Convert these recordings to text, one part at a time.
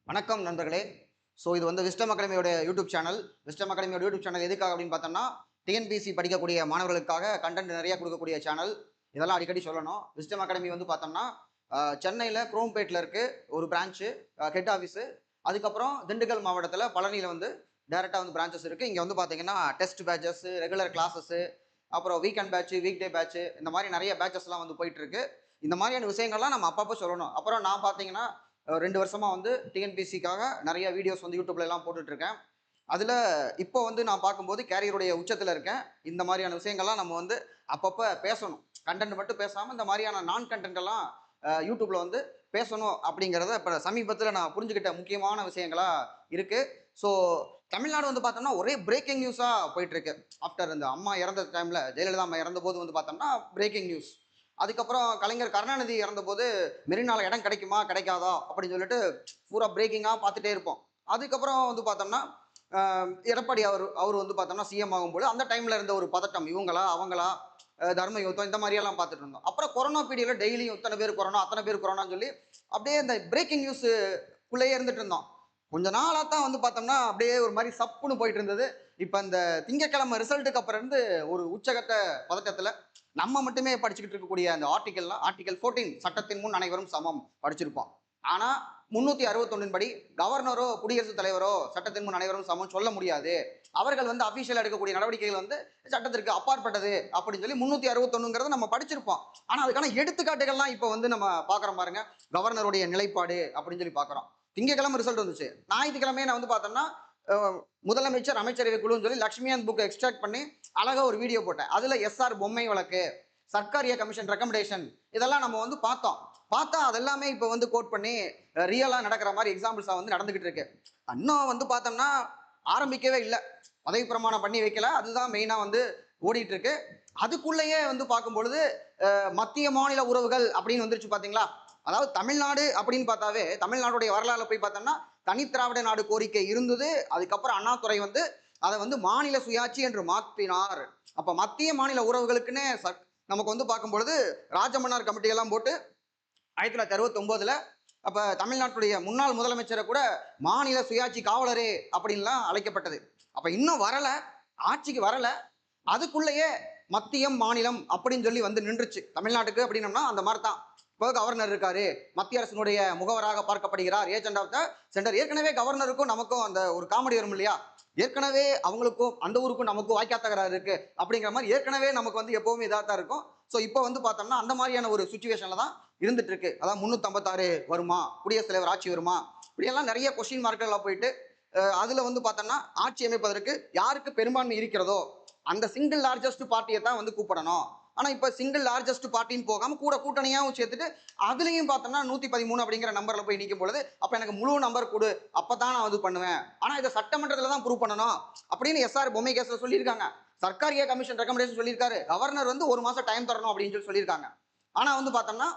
வணக்கம் நண்பர்களே. இது வந்து விஸ்டம் அகாடமியோட யூடியூப் சேனல். விஸ்டம் அகாடமியோட யூடியூப் சேனல் எதுக்காக அப்படின்னு பார்த்தோம்னா, டிஎன்பிஎஸ்சி படிக்கக்கூடிய மாணவர்களுக்காக கண்டென்ட் நிறைய கொடுக்கக்கூடிய சேனல். இதெல்லாம் அடிக்கடி சொல்லணும். விஸ்டம் அகாடமி வந்து பார்த்தோம்னா சென்னையில் குரோம்பேட்டில் இருக்கு ஒரு பிரான்ச்சு, ஹெட் ஆஃபீஸு. அதுக்கப்புறம் திண்டுக்கல் மாவட்டத்தில் பழனியில் வந்து டேரெக்டாக வந்து பிரான்ச்சஸ் இருக்குது. இங்கே வந்து பார்த்தீங்கன்னா டெஸ்ட் பேட்சஸ், ரெகுலர் கிளாஸஸ், அப்புறம் weekend batch, weekday batch, இந்த மாதிரி நிறைய பேட்சஸ்லாம் வந்து போயிட்டு இருக்கு. இந்த மாதிரியான விஷயங்கள்லாம் நம்ம அப்பப்போ சொல்லணும். அப்புறம் நான் பார்த்தீங்கன்னா 2 வருஷமா வந்து டிஎன்பிசிக்காக நிறைய வீடியோஸ் வந்து யூடியூப்ல எல்லாம் போட்டுட்டு இருக்கேன். அதில் இப்போ வந்து நான் பார்க்கும்போது கேரியருடைய உச்சத்தில் இருக்கேன். இந்த மாதிரியான விஷயங்கள்லாம் நம்ம வந்து அப்பப்போ பேசணும். கண்டென்ட் மட்டும் பேசாமல் இந்த மாதிரியான நான் கண்டென்ட் எல்லாம் யூடியூப்ல வந்து பேசணும் அப்படிங்கிறத இப்போ சமீபத்தில் நான் புரிஞ்சுக்கிட்ட முக்கியமான விஷயங்களா இருக்கு. ஸோ தமிழ்நாடு வந்து பார்த்தோம்னா ஒரே பிரேக்கிங் நியூஸாக போயிட்டு இருக்கு. ஆஃப்டர் இந்த அம்மா இறந்த டைமில், ஜெயலலிதா அம்மா இறந்த போது வந்து பார்த்தோம்னா பிரேக்கிங் நியூஸ். அதுக்கப்புறம் கலைஞர் கருணாநிதி இறந்தபோது மெரினால இடம் கிடைக்குமா கிடைக்காதா அப்படின்னு சொல்லிட்டு பூரா பிரேக்கிங்காக பார்த்துட்டே இருப்போம். அதுக்கப்புறம் வந்து பார்த்தோம்னா எடப்பாடி அவர் வந்து பார்த்தோம்னா சிஎம் ஆகும்போது அந்த டைம்ல இருந்த ஒரு பதட்டம், இவங்களா அவங்களா, தர்ம யுத்தம், இந்த மாதிரியெல்லாம் பார்த்துட்டு இருந்தோம். அப்புறம் கொரோனா பீரியடில் டெய்லியும் இத்தனை பேர் கொரோனா, அத்தனை பேர் கொரோனான்னு சொல்லி அப்படியே இந்த பிரேக்கிங் நியூஸுக்குள்ளேயே இருந்துட்டு இருந்தோம். கொஞ்ச நாளாக தான் வந்து பார்த்தோம்னா அப்படியே ஒரு மாதிரி சப்புன்னு போயிட்டு இருந்தது. இப்போ இந்த திங்கக்கிழமை ரிசல்ட்டுக்கு அப்புறம் இருந்து ஒரு உச்சகட்ட பதட்டத்தில் நம்ம மட்டுமே படிச்சுக்கிட்டு இருக்கக்கூடிய அந்த ஆர்டிகல் 14 சட்டத்தின் முன் அனைவரும் சமம் படிச்சிருப்போம். ஆனா 361 படி கவர்னரோ குடியரசுத் தலைவரோ சட்டத்தின் முன் அனைவரும் சமம் சொல்ல முடியாது. அவர்கள் வந்து அபிஷியலா எடுக்கக்கூடிய நடவடிக்கைகள் வந்து சட்டத்திற்கு அப்பாற்பட்டது அப்படின்னு சொல்லி 361 நம்ம படிச்சிருப்போம். ஆனா அதுக்கான எடுத்துக்காட்டுகள்லாம் இப்போ வந்து நம்ம பாக்குறோம் பாருங்க. கவர்னருடைய நிலைப்பாடு அப்படின்னு சொல்லி பாக்குறோம். திங்கக்கிழமை ரிசல்ட் வந்துச்சு. ஞாயிற்றுக்கிழமையே நான் வந்து பார்த்தோம்னா முதலமைச்சர் அமைச்சரவை குழுன்னு சொல்லி லட்சுமியான் புக் எக்ஸ்ட்ராக்ட் பண்ணி அழகா ஒரு வீடியோ போட்டேன். அதுல எஸ்ஆர் பொம்மை வழக்கு, சர்க்காரிய கமிஷன் ரெக்கமெண்டேஷன், இதெல்லாம் நம்ம வந்து பார்த்தா அதெல்லாமே இப்போ வந்து கோட் பண்ணி ரியலா நடக்கிற மாதிரி எக்ஸாம்பிள்ஸா வந்து நடந்துகிட்டு இருக்கு. இன்னும் வந்து பார்த்தோம்னா ஆரம்பிக்கவே இல்லை. பதவி பிரமாணம் பண்ணி வைக்கல. அதுதான் மெயினா வந்து ஓடிட்டு இருக்கு. அதுக்குள்ளேயே வந்து பார்க்கும் பொழுது மத்திய மாநில உறவுகள் அப்படின்னு வந்துருச்சு பாத்தீங்களா. அதாவது தமிழ்நாடு அப்படின்னு பார்த்தாவே தமிழ்நாடுடைய வரலாறு போய் பார்த்தோம்னா தனித்திராவிட நாடு கோரிக்கை இருந்தது. அதுக்கப்புறம் அண்ணாதுரை வந்து அதை வந்து மாநில சுயாட்சி என்று மாற்றினார். அப்ப மத்திய மாநில உறவுகளுக்குன்னு நமக்கு வந்து பார்க்கும்பொழுது ராஜமன்னார் கமிட்டி எல்லாம் போட்டு 1969 அப்ப தமிழ்நாட்டுடைய முன்னாள் முதலமைச்சரை கூட மாநில சுயாட்சி காவலரே அப்படின்லாம் அழைக்கப்பட்டது. அப்ப இன்னும் வரல, ஆட்சிக்கு வரல. அதுக்குள்ளேயே மத்தியம் மாநிலம் அப்படின்னு சொல்லி வந்து நின்றுச்சு தமிழ்நாட்டுக்கு. அப்படின்னம்னா அந்த மாதிரி தான். இப்போ கவர்னர் இருக்காரு, மத்திய அரசினுடைய முகவராக பார்க்கப்படுகிறார், ஏஜென்ட் ஆஃப் த சென்டர். ஏற்கனவே கவர்னருக்கும் நமக்கும் அந்த ஒரு காமெடி வரும் இல்லையா. ஏற்கனவே அவங்களுக்கும் அந்த ஊருக்கும் நமக்கும் வாய்க்கா தகராறு இருக்கு அப்படிங்கிற மாதிரி ஏற்கனவே நமக்கு வந்து எப்பவுமே இதாக தான் இருக்கும். ஸோ இப்போ வந்து பார்த்தோம்னா அந்த மாதிரியான ஒரு சுச்சுவேஷன்ல தான் இருந்துட்டு இருக்கு. அதாவது 356 வருமா, குடியரசுத் தலைவர் ஆட்சி வருமா, இப்படியெல்லாம் நிறைய கொஸ்டின் மார்க்கெல்லாம் போயிட்டு அதுல வந்து பார்த்தோம்னா ஆட்சி அமைப்பதற்கு யாருக்கு பெரும்பான்மை இருக்கிறதோ அந்த சிங்கிள் லார்ஜஸ்ட் பார்ட்டியை தான் வந்து கூப்பிடணும். ஆனா இப்ப சிங்கிள் லார்ஜஸ்ட் பார்ட்டின்னு போகாம கூட கூட்டணியாவும் சேர்த்துட்டு அதுலயும் பார்த்தோம்னா 113 அப்படிங்கிற நம்பர்ல போய் நிற்கும் பொழுது அப்ப எனக்கு முழு நம்பர் கொடு, அப்பதான் நான் வந்து பண்ணுவேன். ஆனா இதை சட்டமன்றத்துல தான் ப்ரூவ் பண்ணணும் அப்படின்னு எஸ்ஆர் பொம்மை கேஸ்ல சொல்லியிருக்காங்க. சர்க்காரிய கமிஷன் ரெக்கமெண்டேஷன் சொல்லியிருக்காரு. கவர்னர் வந்து 1 மாசம் டைம் தரணும் அப்படின்னு சொல்லி சொல்லியிருக்காங்க. ஆனா வந்து பார்த்தோம்னா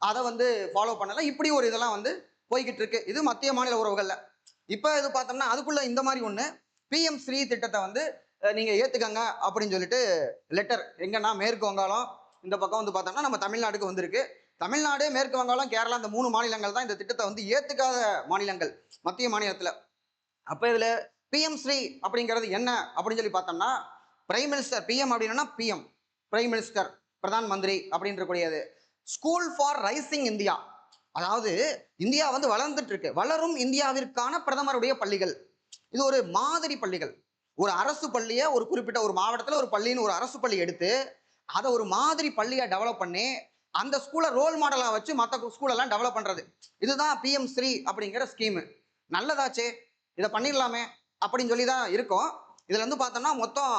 அதை வந்து ஃபாலோ பண்ணல. இப்படி ஒரு இதெல்லாம் வந்து போய்கிட்டு இருக்கு. இது மத்திய மாநில உறவுகள்ல. இப்ப இது பார்த்தோம்னா அதுக்குள்ள இந்த மாதிரி ஒண்ணு பிஎம் ஸ்ரீ திட்டத்தை வந்து நீங்க ஏத்துக்கங்க அப்படின்னு சொல்லிட்டு லெட்டர் எங்கன்னா மேற்கு வங்காளம், இந்த பக்கம் வந்து பார்த்தோம்னா நம்ம தமிழ்நாடுக்கு வந்திருக்கு. தமிழ்நாடு, மேற்கு வங்காளம், கேரளா, இந்த 3 மாநிலங்கள் தான் இந்த திட்டத்தை வந்து ஏத்துக்காத மாநிலங்கள் மத்திய மாநிலத்துல. அப்ப இதுல பிஎம் ஸ்ரீ அப்படிங்கிறது என்ன அப்படின்னு சொல்லி பார்த்தோம்னா பிரைம் மினிஸ்டர், பிஎம் அப்படின்னா PM prime minister, Pradhan Mantri அப்படின்ற கூடியது. ஸ்கூல் ஃபார் ரைசிங் இந்தியா, அதாவது இந்தியா வந்து வளர்ந்துட்டு இருக்கு, வளரும் இந்தியாவிற்கான பிரதமருடைய பள்ளிகள். இது ஒரு மாதிரி பள்ளிகள். ஒரு அரசு பள்ளியை ஒரு குறிப்பிட்ட ஒரு மாவட்டத்தில் ஒரு பள்ளின்னு ஒரு அரசு பள்ளி எடுத்து அதை ஒரு மாதிரி பள்ளியை டெவலப் பண்ணி அந்த ஸ்கூலை ரோல் மாடலாக வச்சு மற்ற ஸ்கூலெல்லாம் டெவலப் பண்றது. இதுதான் பிஎம் ஸ்ரீ அப்படிங்கிற ஸ்கீமு. நல்லதாச்சே, இதை பண்ணிடலாமே அப்படின்னு சொல்லி தான் இருக்கும். இதுல வந்து பார்த்தோம்னா மொத்தம்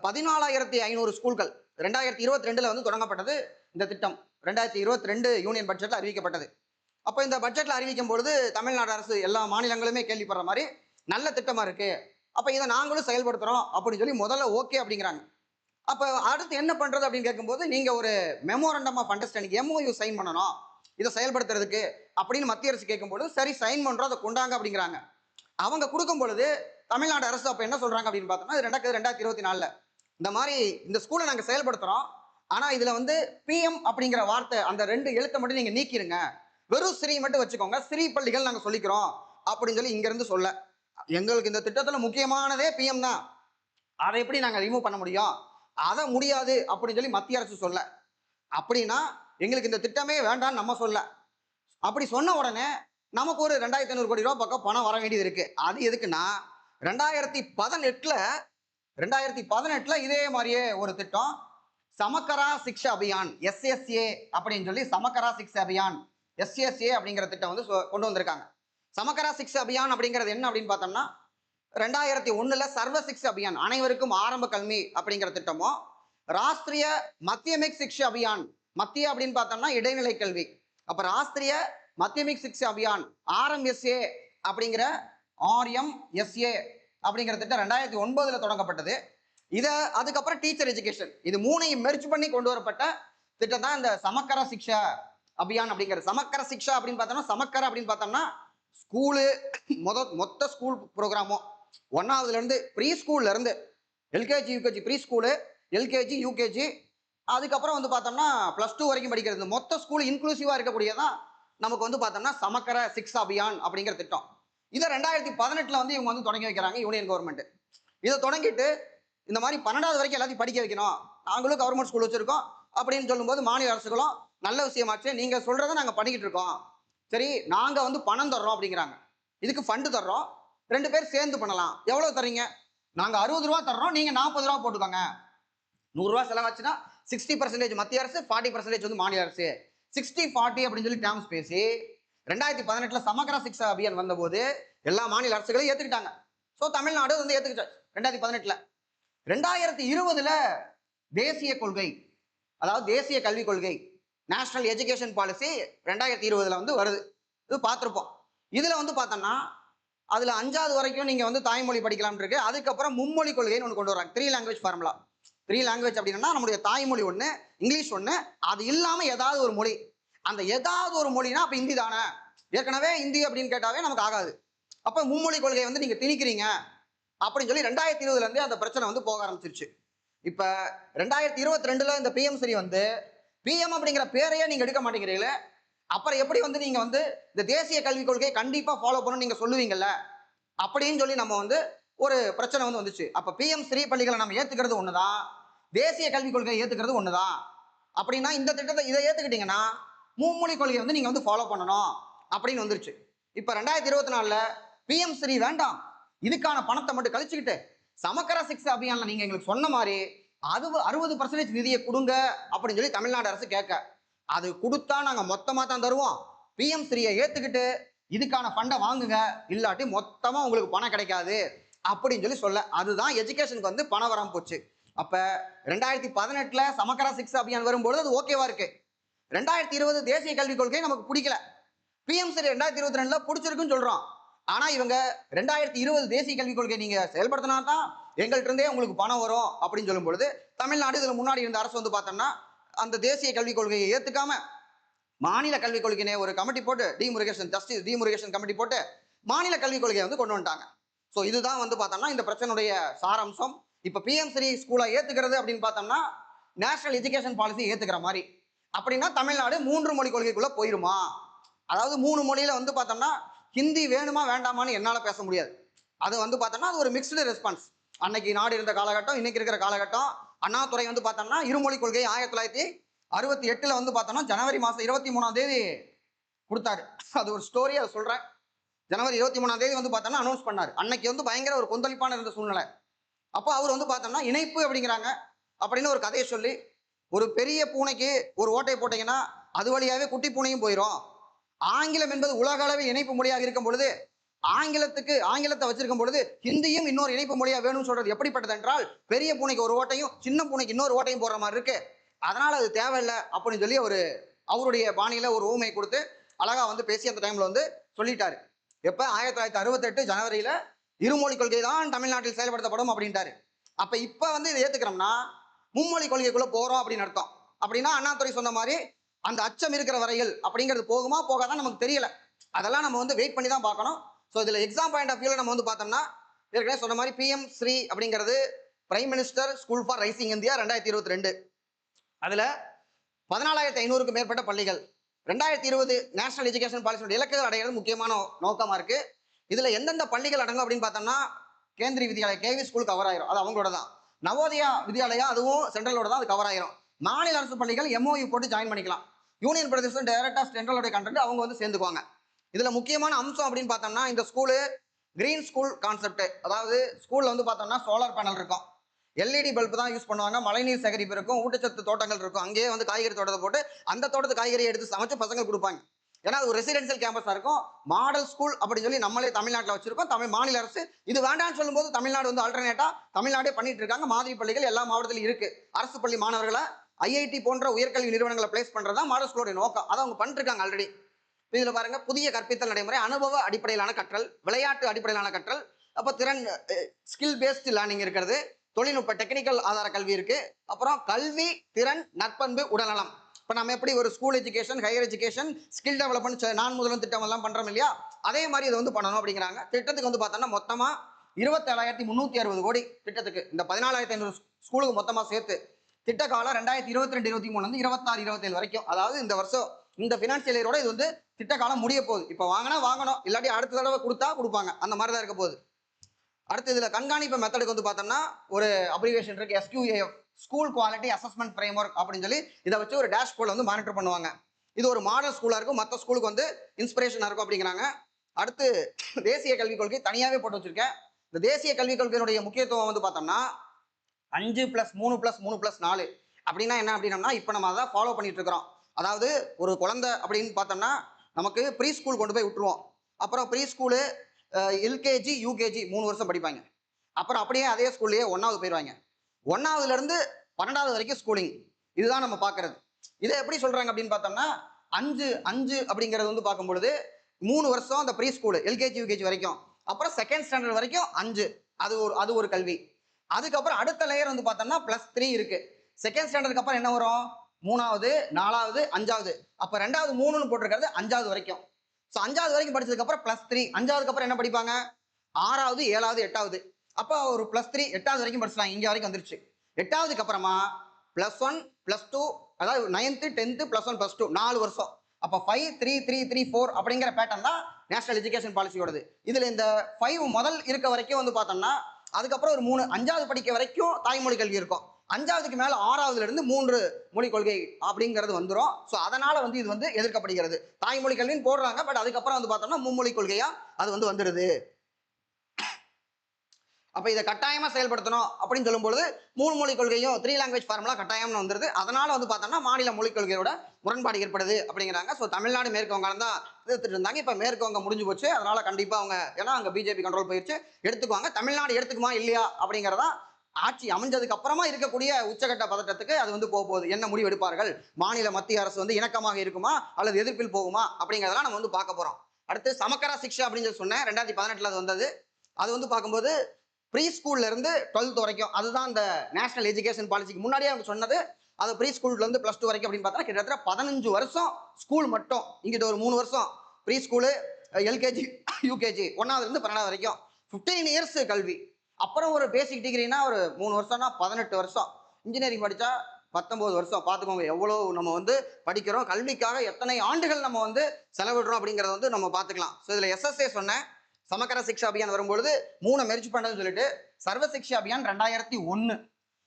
14,500 ஸ்கூல்கள் 2022 வந்து தொடங்கப்பட்டது இந்த திட்டம். 2022 யூனியன் பட்ஜெட்ல அறிவிக்கப்பட்டது. அப்போ இந்த பட்ஜெட்ல அறிவிக்கும் பொழுது தமிழ்நாடு அரசு எல்லா மாநிலங்களுமே கேள்விப்படுற மாதிரி நல்ல திட்டமா இருக்கு, அப்ப இதை நாங்களும் செயல்படுத்துறோம் அப்படின்னு சொல்லி முதல்ல ஓகே அப்படிங்கிறாங்க. அப்ப அடுத்து என்ன பண்றது அப்படின்னு கேட்கும்போது நீங்க ஒரு memorandum of understanding, MOU sign பண்ணணும் இதை செயல்படுத்துறதுக்கு அப்படின்னு மத்திய அரசு கேட்கும்போது சரி சைன் பண்றோம், அதை கொண்டாங்க அப்படிங்கிறாங்க. அவங்க கொடுக்கும் பொழுது தமிழ்நாடு அரசு அப்ப என்ன சொல்றாங்க அப்படின்னு பார்த்தோம்னா 2024 இந்த மாதிரி இந்த ஸ்கூலை நாங்க செயல்படுத்துறோம், ஆனா இதுல வந்து பிஎம் அப்படிங்கிற வார்த்தை அந்த 2 எழுத்தை மட்டும் நீங்க நீக்கிருங்க, வெறும் ஸ்ரீ மட்டும் வச்சுக்கோங்க, ஸ்ரீ பள்ளிகள் நாங்க சொல்லிக்கிறோம், அப்படின்னு சொல்லி இங்க இருந்து சொல்ல, எங்களுக்கு இந்த திட்டத்துல முக்கியமானதே பிஎம் தான், அதை எப்படி நாங்க ரிமூவ் பண்ண முடியும், அதை முடியாது அப்படின்னு சொல்லி மத்திய அரசு சொல்ல. அப்படின்னா எங்களுக்கு இந்த திட்டமே வேண்டாம்னு நம்ம சொல்ல. அப்படி சொன்ன உடனே நமக்கு ஒரு 2500 கோடி ரூபாய் பக்கம் பணம் வர வேண்டியது இருக்கு. அது எதுக்குன்னா 2018ல 2018ல இதே மாதிரியே ஒரு திட்டம் சமக்கரா சிக்ஷா அபியான் எஸ்எஸ்ஏ அப்படின்னு சொல்லி சமக்கரா சிக்ஷா அபியான் எஸ்எஸ்ஏ அப்படிங்கிற திட்டம் வந்து கொண்டு வந்திருக்காங்க. சமக்கரா சிக்ஷா அபியான் அப்படிங்கிறது என்ன அப்படின்னு பார்த்தோம்னா 2001ல சர்வ சிக்ஷா அபியான் அனைவருக்கும் ஆரம்ப கல்வி அப்படிங்கிற திட்டமும், ராஷ்டிரிய மத்தியமிக் சிக்ஷா அபியான் மத்திய அப்படின்னு பார்த்தோம்னா இடைநிலை கல்வி, அப்ப ராஷ்டிரிய மத்தியமிக் சிக்ஷா அபியான் ஆர்எம்எஸ்ஏ அப்படிங்கிற ஆர்எம்எஸ்ஏ அப்படிங்கிற திட்டம் 2009ல தொடங்கப்பட்டது. இதை அதுக்கப்புறம் டீச்சர் எஜுகேஷன், இது மூணையும் மெர்ஜ் பண்ணி கொண்டு வரப்பட்ட திட்டம் தான் இந்த சமக்கர சிக்ஷா அபியான் அப்படிங்கிறது. சமக்கர சிக்ஷா அப்படின்னு பார்த்தோம்னா சமக்கர அப்படின்னு பார்த்தோம்னா ஸ்கூலு மொத்த ஸ்கூல் ப்ரோக்ராமும் 1ஆவதுல இருந்து ப்ரீ ஸ்கூல்ல இருந்து LKG UKG pre school LKG UKG அதுக்கப்புறம் வந்து பார்த்தோம்னா +2 வரைக்கும் படிக்கிறது மொத்த ஸ்கூல் இன்க்ளூசிவா இருக்கக்கூடியதான் நமக்கு வந்து பார்த்தோம்னா சமக்கர சிக்ஷா அபியான் அப்படிங்கிற திட்டம். இதை 2018ல வந்து இவங்க வந்து தொடங்கி வைக்கிறாங்க யூனியன் கவர்மெண்ட். இதை தொடங்கிட்டு இந்த மாதிரி 12வது வரைக்கும் எல்லாத்தையும் படிக்க வைக்கணும், நாங்களும் கவர்மெண்ட் ஸ்கூல் வச்சிருக்கோம் அப்படின்னு சொல்லும்போது மாநில அரசுகளும் நல்ல விஷயமாச்சு, நீங்க சொல்றதை நாங்க பண்ணிக்கிட்டு இருக்கோம், சரி நாங்க வந்து பணம் தர்றோம் அப்படிங்கிறாங்க, இதுக்கு ஃபண்டு தர்றோம், 2 பேர் சேர்ந்து பண்ணலாம், எவ்வளவு தர்றீங்க, நாங்க 60 ரூபா தர்றோம், நீங்க 40 ரூபா போட்டுக்கோங்க, 100 ரூபா செலவாச்சுன்னா 60% மத்திய அரசு 40% வந்து மாநில அரசு, 60-40 அப்படின்னு சொல்லி டேர்ம்ஸ் பேசி 2018ல சமக்கர சிக்ஷா அபியான் வந்த போது எல்லா மாநில அரசுகளையும் ஏத்துக்கிட்டாங்க. ஸோ தமிழ்நாடு வந்து ஏத்துக்கிட்டாச்சு 2018ல. 2020ல தேசிய கொள்கை, அதாவது தேசிய கல்விக் கொள்கை நேஷனல் எஜுகேஷன் பாலிசி 2020ல வந்து வருது, இது பார்த்துருப்போம். இதுல வந்து பார்த்தோம்னா அதுல 5வது வரைக்கும் நீங்க வந்து தாய்மொழி படிக்கலாம் இருக்கு, அதுக்கப்புறம் மும்மொழி கொள்கைன்னு ஒன்று கொண்டு வராங்க, 3 லாங்குவேஜ் ஃபார்முலா. 3 லாங்குவேஜ் அப்படின்னா நம்மளுடைய தாய்மொழி ஒன்று, இங்கிலீஷ் ஒன்று, அது இல்லாம ஏதாவது ஒரு மொழி, அந்த ஏதாவது ஒரு மொழினா அப்ப ஹிந்தி தானே, ஏற்கனவே ஹிந்தி அப்படின்னு கேட்டாவே நமக்கு ஆகாது, அப்ப மும்மொழி கொள்கையை வந்து நீங்க திணிக்கிறீங்க அப்படின்னு சொல்லி 2020ல இருந்தே அந்த பிரச்சனை வந்து போக ஆரம்பிச்சிருச்சு. இப்ப 2022ல இந்த பிஎம் ஸ்ரீ வந்து பிஎம் அப்படிங்கிற பேரையே நீங்க எடுக்க மாட்டேங்கிறீங்களே, அப்புறம் எப்படி வந்து நீங்க வந்து இந்த தேசிய கல்விக் கொள்கையை கண்டிப்பா ஃபாலோ பண்ணணும் நீங்க சொல்லுவீங்கல்ல அப்படின்னு சொல்லி நம்ம வந்து ஒரு பிரச்சனை வந்து வந்துச்சு. அப்ப பிஎம் ஸ்ரீ பள்ளிகளை நம்ம ஏத்துக்கிறது ஒண்ணுதான், தேசிய கல்விக் கொள்கையை ஏத்துக்கிறது ஒண்ணுதான். அப்படின்னா இந்த திட்டத்தை இதை ஏத்துக்கிட்டீங்கன்னா மும்மொழி கொள்கையை வந்து நீங்க வந்து ஃபாலோ பண்ணணும் அப்படின்னு வந்துருச்சு. இப்ப 2024ல பிஎம் ஸ்ரீ வேண்டாம், இதுக்கான பணத்தை மட்டும் கழிச்சுக்கிட்டு சமக்கர சிக்ஷா அபியான்ல நீங்க எங்களுக்கு சொன்ன மாதிரி அது 60% நிதியை கொடுங்க அப்படின்னு சொல்லி தமிழ்நாடு அரசு கேட்க, அது கொடுத்தா நாங்க மொத்தமா தான் தருவோம், பிஎம் ஸ்ரீயை ஏத்துக்கிட்டு இதுக்கான ஃபண்டை வாங்குங்க, இல்லாட்டி மொத்தமா உங்களுக்கு பணம் கிடைக்காது அப்படின்னு சொல்லி சொல்ல, அதுதான் எஜுகேஷனுக்கு வந்து பணம் வராம போச்சு. அப்ப 2018ல சமக்கர சிக்ஷா அபியான் வரும்போது அது ஓகேவா இருக்கு, 2020 தேசிய கல்விக் கொள்கை நமக்கு பிடிக்கல, பிஎம் ஸ்ரீ 2022ல பிடிச்சிருக்குன்னு சொல்றோம், ஆனா இவங்க 2020 தேசிய கல்விக் கொள்கை நீங்க செயல்படுத்தினா தான் எங்கள்கிட்ட இருந்தே உங்களுக்கு பணம் வரும் அப்படின்னு சொல்லும் பொழுது தமிழ்நாடு இதுல முன்னாடி இருந்த அரசு வந்து பார்த்தோம்னா அந்த தேசிய கல்விக் கொள்கையை ஏத்துக்காம மாநில கல்விக் கொள்கையினை ஒரு கமிட்டி போட்டு டிமுருகேஷன் கமிட்டி போட்டு மாநில கல்விக் கொள்கையை வந்து கொண்டு வந்துட்டாங்க. ஸோ இதுதான் வந்து பார்த்தோம்னா இந்த பிரச்சனையுடைய சாராம்சம். இப்ப பிஎம் ஸ்ரீ ஸ்கூலை ஏத்துக்கிறது அப்படின்னு பார்த்தோம்னா நேஷனல் எஜுகேஷன் பாலிசி ஏத்துக்கிற மாதிரி, அப்படின்னா தமிழ்நாடு 3 மொழி கொள்கைக்குள்ள போயிருமா, அதாவது 3 மொழியில வந்து பார்த்தோம்னா ஹிந்தி வேணுமா வேண்டாமான்னு என்னால பேச முடியாது, அது வந்து பார்த்தோம்னா அது ஒரு மிக்ஸ்டு ரெஸ்பான்ஸ், அன்னைக்கு நாடு இருந்த காலகட்டம் இன்னைக்கு இருக்கிற காலகட்டம். அண்ணாதுரை வந்து பார்த்தோம்னா இருமொழி கொள்கை 1968ல வந்து பார்த்தோம்னா ஜனவரி மாசம் 23ஆம் தேதி கொடுத்தாரு, அது ஒரு ஸ்டோரி, அதை சொல்றேன். ஜனவரி 23ஆம் தேதி வந்து பார்த்தோம்னா அனௌன்ஸ் பண்ணாரு, அன்னைக்கு வந்து பயங்கர ஒரு கொந்தளிப்பான இருந்த சூழ்நிலை. அப்போ அவர் வந்து பார்த்தோம்னா இணைப்பு அப்படிங்கிறாங்க அப்படின்னு ஒரு கதையை சொல்லி, ஒரு பெரிய பூனைக்கு ஒரு ஓட்டை போட்டீங்கன்னா அது வழியாவே குட்டி பூனையும் போயிடும், ஆங்கிலம் என்பது உலக அளவில் இணைப்பு மொழியாக இருக்கும் பொழுது ஆங்கிலத்தை வச்சிருக்கும் பொழுது ஹிந்தியும் இன்னொரு இணைப்பு மொழியா வேணும்னு சொல்றது எப்படிப்பட்டது என்றால் பெரிய பூனைக்கு ஒரு ஓட்டையும் சின்ன பூனைக்கு இன்னொரு ஓட்டையும் போடுற மாதிரி இருக்கு, அதனால அது தேவையில்லை அப்படின்னு சொல்லி அவருடைய பாணியில ஒரு ஊமை கொடுத்து அழகா வந்து பேசி அந்த டைம்ல வந்து சொல்லிட்டாரு. எப்ப 1968 ஜனவரியில இருமொழி கொள்கை தான் தமிழ்நாட்டில் செயல்படுத்தப்படும் அப்படின்ட்டாரு. அப்ப இப்ப வந்து இதை ஏத்துக்கிறோம்னா மும்மொழி கொள்கைக்குள்ள போறோம் அப்படின்னு அர்த்தம். அப்படின்னா அண்ணாதுரை சொன்ன மாதிரி அந்த அச்சம் இருக்கிற வரையில் அப்படிங்கிறது போகுமா போகாதான் நமக்கு தெரியல, அதெல்லாம் நம்ம வந்து வெயிட் பண்ணி தான் பார்க்கணும். ஸோ இதுல எக்ஸாம் பாயிண்ட் ஆஃப் வியூல நம்ம வந்து பார்த்தோம்னா ஏற்கனவே சொன்ன மாதிரி பிஎம் ஸ்ரீ அப்படிங்கிறது prime minister school for rising India 2022, அதுல 14,500க்கும் மேற்பட்ட பள்ளிகள் 2020 நேஷனல் எஜுகேஷன் பாலிசியோட இலக்குகள் அடைகிறது முக்கியமான நோக்கமா இருக்கு. இதுல எந்தெந்த பள்ளிகள் அடங்கும் அப்படின்னு பார்த்தோம்னா Kendriya Vidyalaya KV school cover ஆயிரும், அது அவங்களோட தான். நவோதயா வித்யாலயா அதுவும் சென்ட்ரலோட தான், அது கவர் ஆயிரும். மாநில அரசு பள்ளிகள் எம்ஓயு போட்டு ஜாயின் பண்ணிக்கலாம். யூனியன் பிரதேசம் டைரக்டா சென்ட்ரலோட கண்டென்ட் அவங்க வந்து சேர்ந்துக்குவாங்க. இதுல முக்கியமான அம்சம் அப்படின்னு பார்த்தோம்னா இந்த ஸ்கூலு கிரீன் ஸ்கூல் கான்செப்ட். அதாவது ஸ்கூல்ல வந்து பார்த்தோம்னா சோலார் பேனல் இருக்கும், எல்இடி பல்ப் தான் யூஸ் பண்ணுவாங்க, மழைநீர் சேகரிப்பு இருக்கும், ஊட்டச்சத்து தோட்டங்கள் இருக்கும். அங்கேயே வந்து காய்கறி தோட்டத்தை போட்டு அந்த தோட்டத்து காய்கறி எடுத்து சமைச்சு பசங்க கொடுப்பாங்க. ஏன்னா அது ஒரு ரெசிடென்சியல் கேம்பஸா இருக்கும். மாடல் ஸ்கூல் அப்படின்னு சொல்லி நம்மளே தமிழ்நாட்டில் வச்சிருக்கோம். தமிழ் மாநில அரசு இது வேண்டாம்னு சொல்லும்போது தமிழ்நாடு வந்து ஆல்டர்னேட்டா தமிழ்நாடே பண்ணிட்டு இருக்காங்க. மாதிரி பள்ளிகள் எல்லா மாவட்டத்திலும் இருக்கு. அரசு பள்ளி மாணவர்களை ஐஐடி போன்ற உயர்கல்வி நிறுவனங்களை பிளேஸ் பண்றதா மாடல் ஸ்கூலோட நோக்கம். அதை அவங்க பண்ணிட்டு இருக்காங்க ஆல்ரெடி. இதுல பாருங்க, புதிய கற்பித்தல் நடைமுறை, அனுபவ அடிப்படையிலான கற்றல், விளையாட்டு அடிப்படையிலான கற்றல், அப்ப திறன் ஸ்கில் பேஸ்ட் லேர்னிங் இருக்கிறது, தொழில்நுட்ப டெக்னிக்கல் ஆதார கல்வி இருக்கு, அப்புறம் கல்வி திறன் நற்பண்பு உடல்நலம். இப்போ நம்ம எப்படி ஒரு school education higher education skill development நான் முதலும் திட்டம் எல்லாம் பண்றோம் இல்லையா, அதே மாதிரி இதை வந்து பண்ணணும் அப்படிங்கிறாங்க. திட்டத்துக்கு வந்து பார்த்தோம்னா மொத்தமா 27,360 கோடி திட்டத்துக்கு, இந்த 14,500 ஸ்கூலுக்கு மொத்தமா சேர்த்து திட்ட காலம் 2022-23 வந்து 26-27 வரைக்கும். அதாவது இந்த வருஷம் இந்த பினான்சியல் இயரோட இது வந்து திட்ட காலம் முடிய போகுது. இப்போ வாங்கினா வாங்கணும், இல்லாட்டி அடுத்த தடவை கொடுத்தா கொடுப்பாங்க, அந்த மாதிரி தான் இருக்க போகுது. அடுத்து இதுல கண்காணிப்பு மெத்தடுக்கு வந்து பார்த்தோம்னா ஒரு அப்ரிவேஷன் இருக்கு, SQAF, school quality assessment framework அப்படின்னு சொல்லி இதை வச்சு ஒரு டேஷ்போர்டில் வந்து மானிட்டர் பண்ணுவாங்க. இது ஒரு மாடல் ஸ்கூலா இருக்கும், மற்ற ஸ்கூலுக்கு வந்து இன்ஸ்பிரேஷனா இருக்கும் அப்படிங்கிறாங்க. அடுத்து தேசிய கல்விக் கொள்கை தனியாவே போட்டு வச்சிருக்கேன். இந்த தேசிய கல்விக் கொள்கையினுடைய முக்கியத்துவம் வந்து பார்த்தோம்னா 5+3+3+4 அப்படின்னா என்ன அப்படின்னா, இப்போ நம்ம அதை ஃபாலோ பண்ணிட்டு இருக்கிறோம். அதாவது ஒரு குழந்தை அப்படின்னு பார்த்தோம்னா நமக்கு ப்ரீ ஸ்கூல் கொண்டு போய் விட்டுருவோம். அப்புறம் ப்ரீ ஸ்கூலு எல்கேஜி யூகேஜி 3 வருஷம் படிப்பாங்க. அப்புறம் அப்படியே அதே ஸ்கூல்லையே 1வது போயிடுவாங்க. 1வதுல இருந்து 12வது வரைக்கும் ஸ்கூலிங். இதுதான் நம்ம பார்க்கறது. இதை எப்படி சொல்றாங்க அப்படின்னு பார்த்தோம்னா 5 அப்படிங்கிறது வந்து பார்க்கும்பொழுது 3 வருஷம் அந்த ப்ரீ ஸ்கூல் எல்கேஜி யூகேஜி வரைக்கும், அப்புறம் செகண்ட் ஸ்டாண்டர்ட் வரைக்கும் 5, அது ஒரு கல்வி. அதுக்கப்புறம் அடுத்த லேயர் வந்து பார்த்தோம்னா +3 இருக்கு. செகண்ட் ஸ்டாண்டர்டுக்கு அப்புறம் என்ன வரும், 3வது 4வது 5வது, அப்ப 2வது 3ன்னு போட்டிருக்கிறது 5வது வரைக்கும். ஸோ 5வது வரைக்கும் படிச்சதுக்கு அப்புறம் +3, 5வதுக்கு அப்புறம் என்ன படிப்பாங்க, 6வது 7வது 8வது, அப்போ ஒரு +3 8வது வரைக்கும் படிச்சாங்க, இங்க வரைக்கும் வந்துருச்சு. 8வதுக்கு அப்புறமா +1 +2, அதாவது 9th 10th +1 +2 4 வருஷம். அப்போ 5 3 3 3 4 அப்படிங்கிற பேட்டர்ன் தான் நேஷனல் எஜுகேஷன் பாலிசியோடது. இதுல இந்த 5 முதல் இருக்க வரைக்கும் வந்து பார்த்தோம்னா அதுக்கப்புறம் ஒரு 3 5வது படிக்க வரைக்கும் தாய்மொழி கல்வி இருக்கும். 5வதுக்கு மேல 6வதுல இருந்து 3 மொழி கொள்கை அப்படிங்கிறது வந்துடும். ஸோ அதனால வந்து இது வந்து எதிர்க்கப்படுகிறது. தாய்மொழி கல்வின்னு போடுறாங்க, பட் அதுக்கப்புறம் வந்து பார்த்தோம்னா மும்மொழி கொள்கையா அது வந்து வந்துடுது. அப்ப இதை கட்டாயமா செயல்படுத்தணும் அப்படின்னு சொல்லும்போது 3 மொழி கொள்கையும் 3 லாங்குவேஜ் ஃபார்முலா கட்டாயம்னு வந்துருது. அதனால வந்து பார்த்தோம்னா மாநில மொழிக் கொள்கையோட முரண்பாடு ஏற்படுது அப்படிங்கிறாங்க. ஸோ தமிழ்நாடு மேற்கு வங்காளம் தான் எதிர்த்துட்டு இருந்தாங்க. இப்போ மேற்கு வங்கம் முடிஞ்சு போச்சு. அதனால கண்டிப்பா அவங்க, ஏன்னா அங்க பிஜேபி கண்ட்ரோல் போயிடுச்சு, எடுத்துக்குவாங்க. தமிழ்நாடு எடுத்துக்குமா இல்லையா அப்படிங்கிறதா ஆட்சி அமைஞ்சதுக்கு அப்புறமா இருக்கக்கூடிய உச்சகட்ட பதட்டத்துக்கு அது வந்து போகுது. என்ன முடிவு எடுப்பார்கள், மாநில மத்திய அரசு வந்து இணக்கமாக இருக்குமா அல்லது எதிர்ப்பில் போகுமா அப்படிங்கிறதெல்லாம் நம்ம வந்து பார்க்க போறோம். அடுத்து சமக்கரா சிக்ஷா அப்படின்னு சொல்லி சொன்னேன், 2018 அது வந்தது. அது வந்து பார்க்கும்போது ப்ரீ ஸ்கூல்ல இருந்து 12th வரைக்கும், அதுதான் இந்த நேஷனல் எஜுகேஷன் பாலிசிக்கு முன்னாடியே அவங்க சொன்னது. அது ப்ரீ ஸ்கூல்ல இருந்து +2 வரைக்கும் அப்படின்னு பார்த்தா கிட்டத்தட்ட 15 வருஷம் ஸ்கூல் மட்டும். இங்கிட்ட ஒரு 3 வருஷம் ப்ரீ ஸ்கூலு எல்கேஜி யூகேஜி 1வதுல இருந்து 12வது வரைக்கும் 15 இயர்ஸ் கல்வி. அப்புறம் ஒரு பேசிக் டிகிரினா ஒரு 3 வருஷம்னா 18 வருஷம். இன்ஜினியரிங் படிச்சா 19 வருஷம். பார்த்துக்கோங்க எவ்வளவு நம்ம வந்து படிக்கிறோம், கல்விக்காக எத்தனை ஆண்டுகள் நம்ம வந்து செலவிடுறோம் அப்படிங்கிறத வந்து நம்ம பார்த்துக்கலாம். ஸோ இதுல SSA சொன்னேன், சமக்கர சிக்ஷா அபியான் வரும்பொழுது 3 மெர்ஜ் பண்ணதுன்னு சொல்லிட்டு சர்வ சிக்ஷா அபியான் 2001,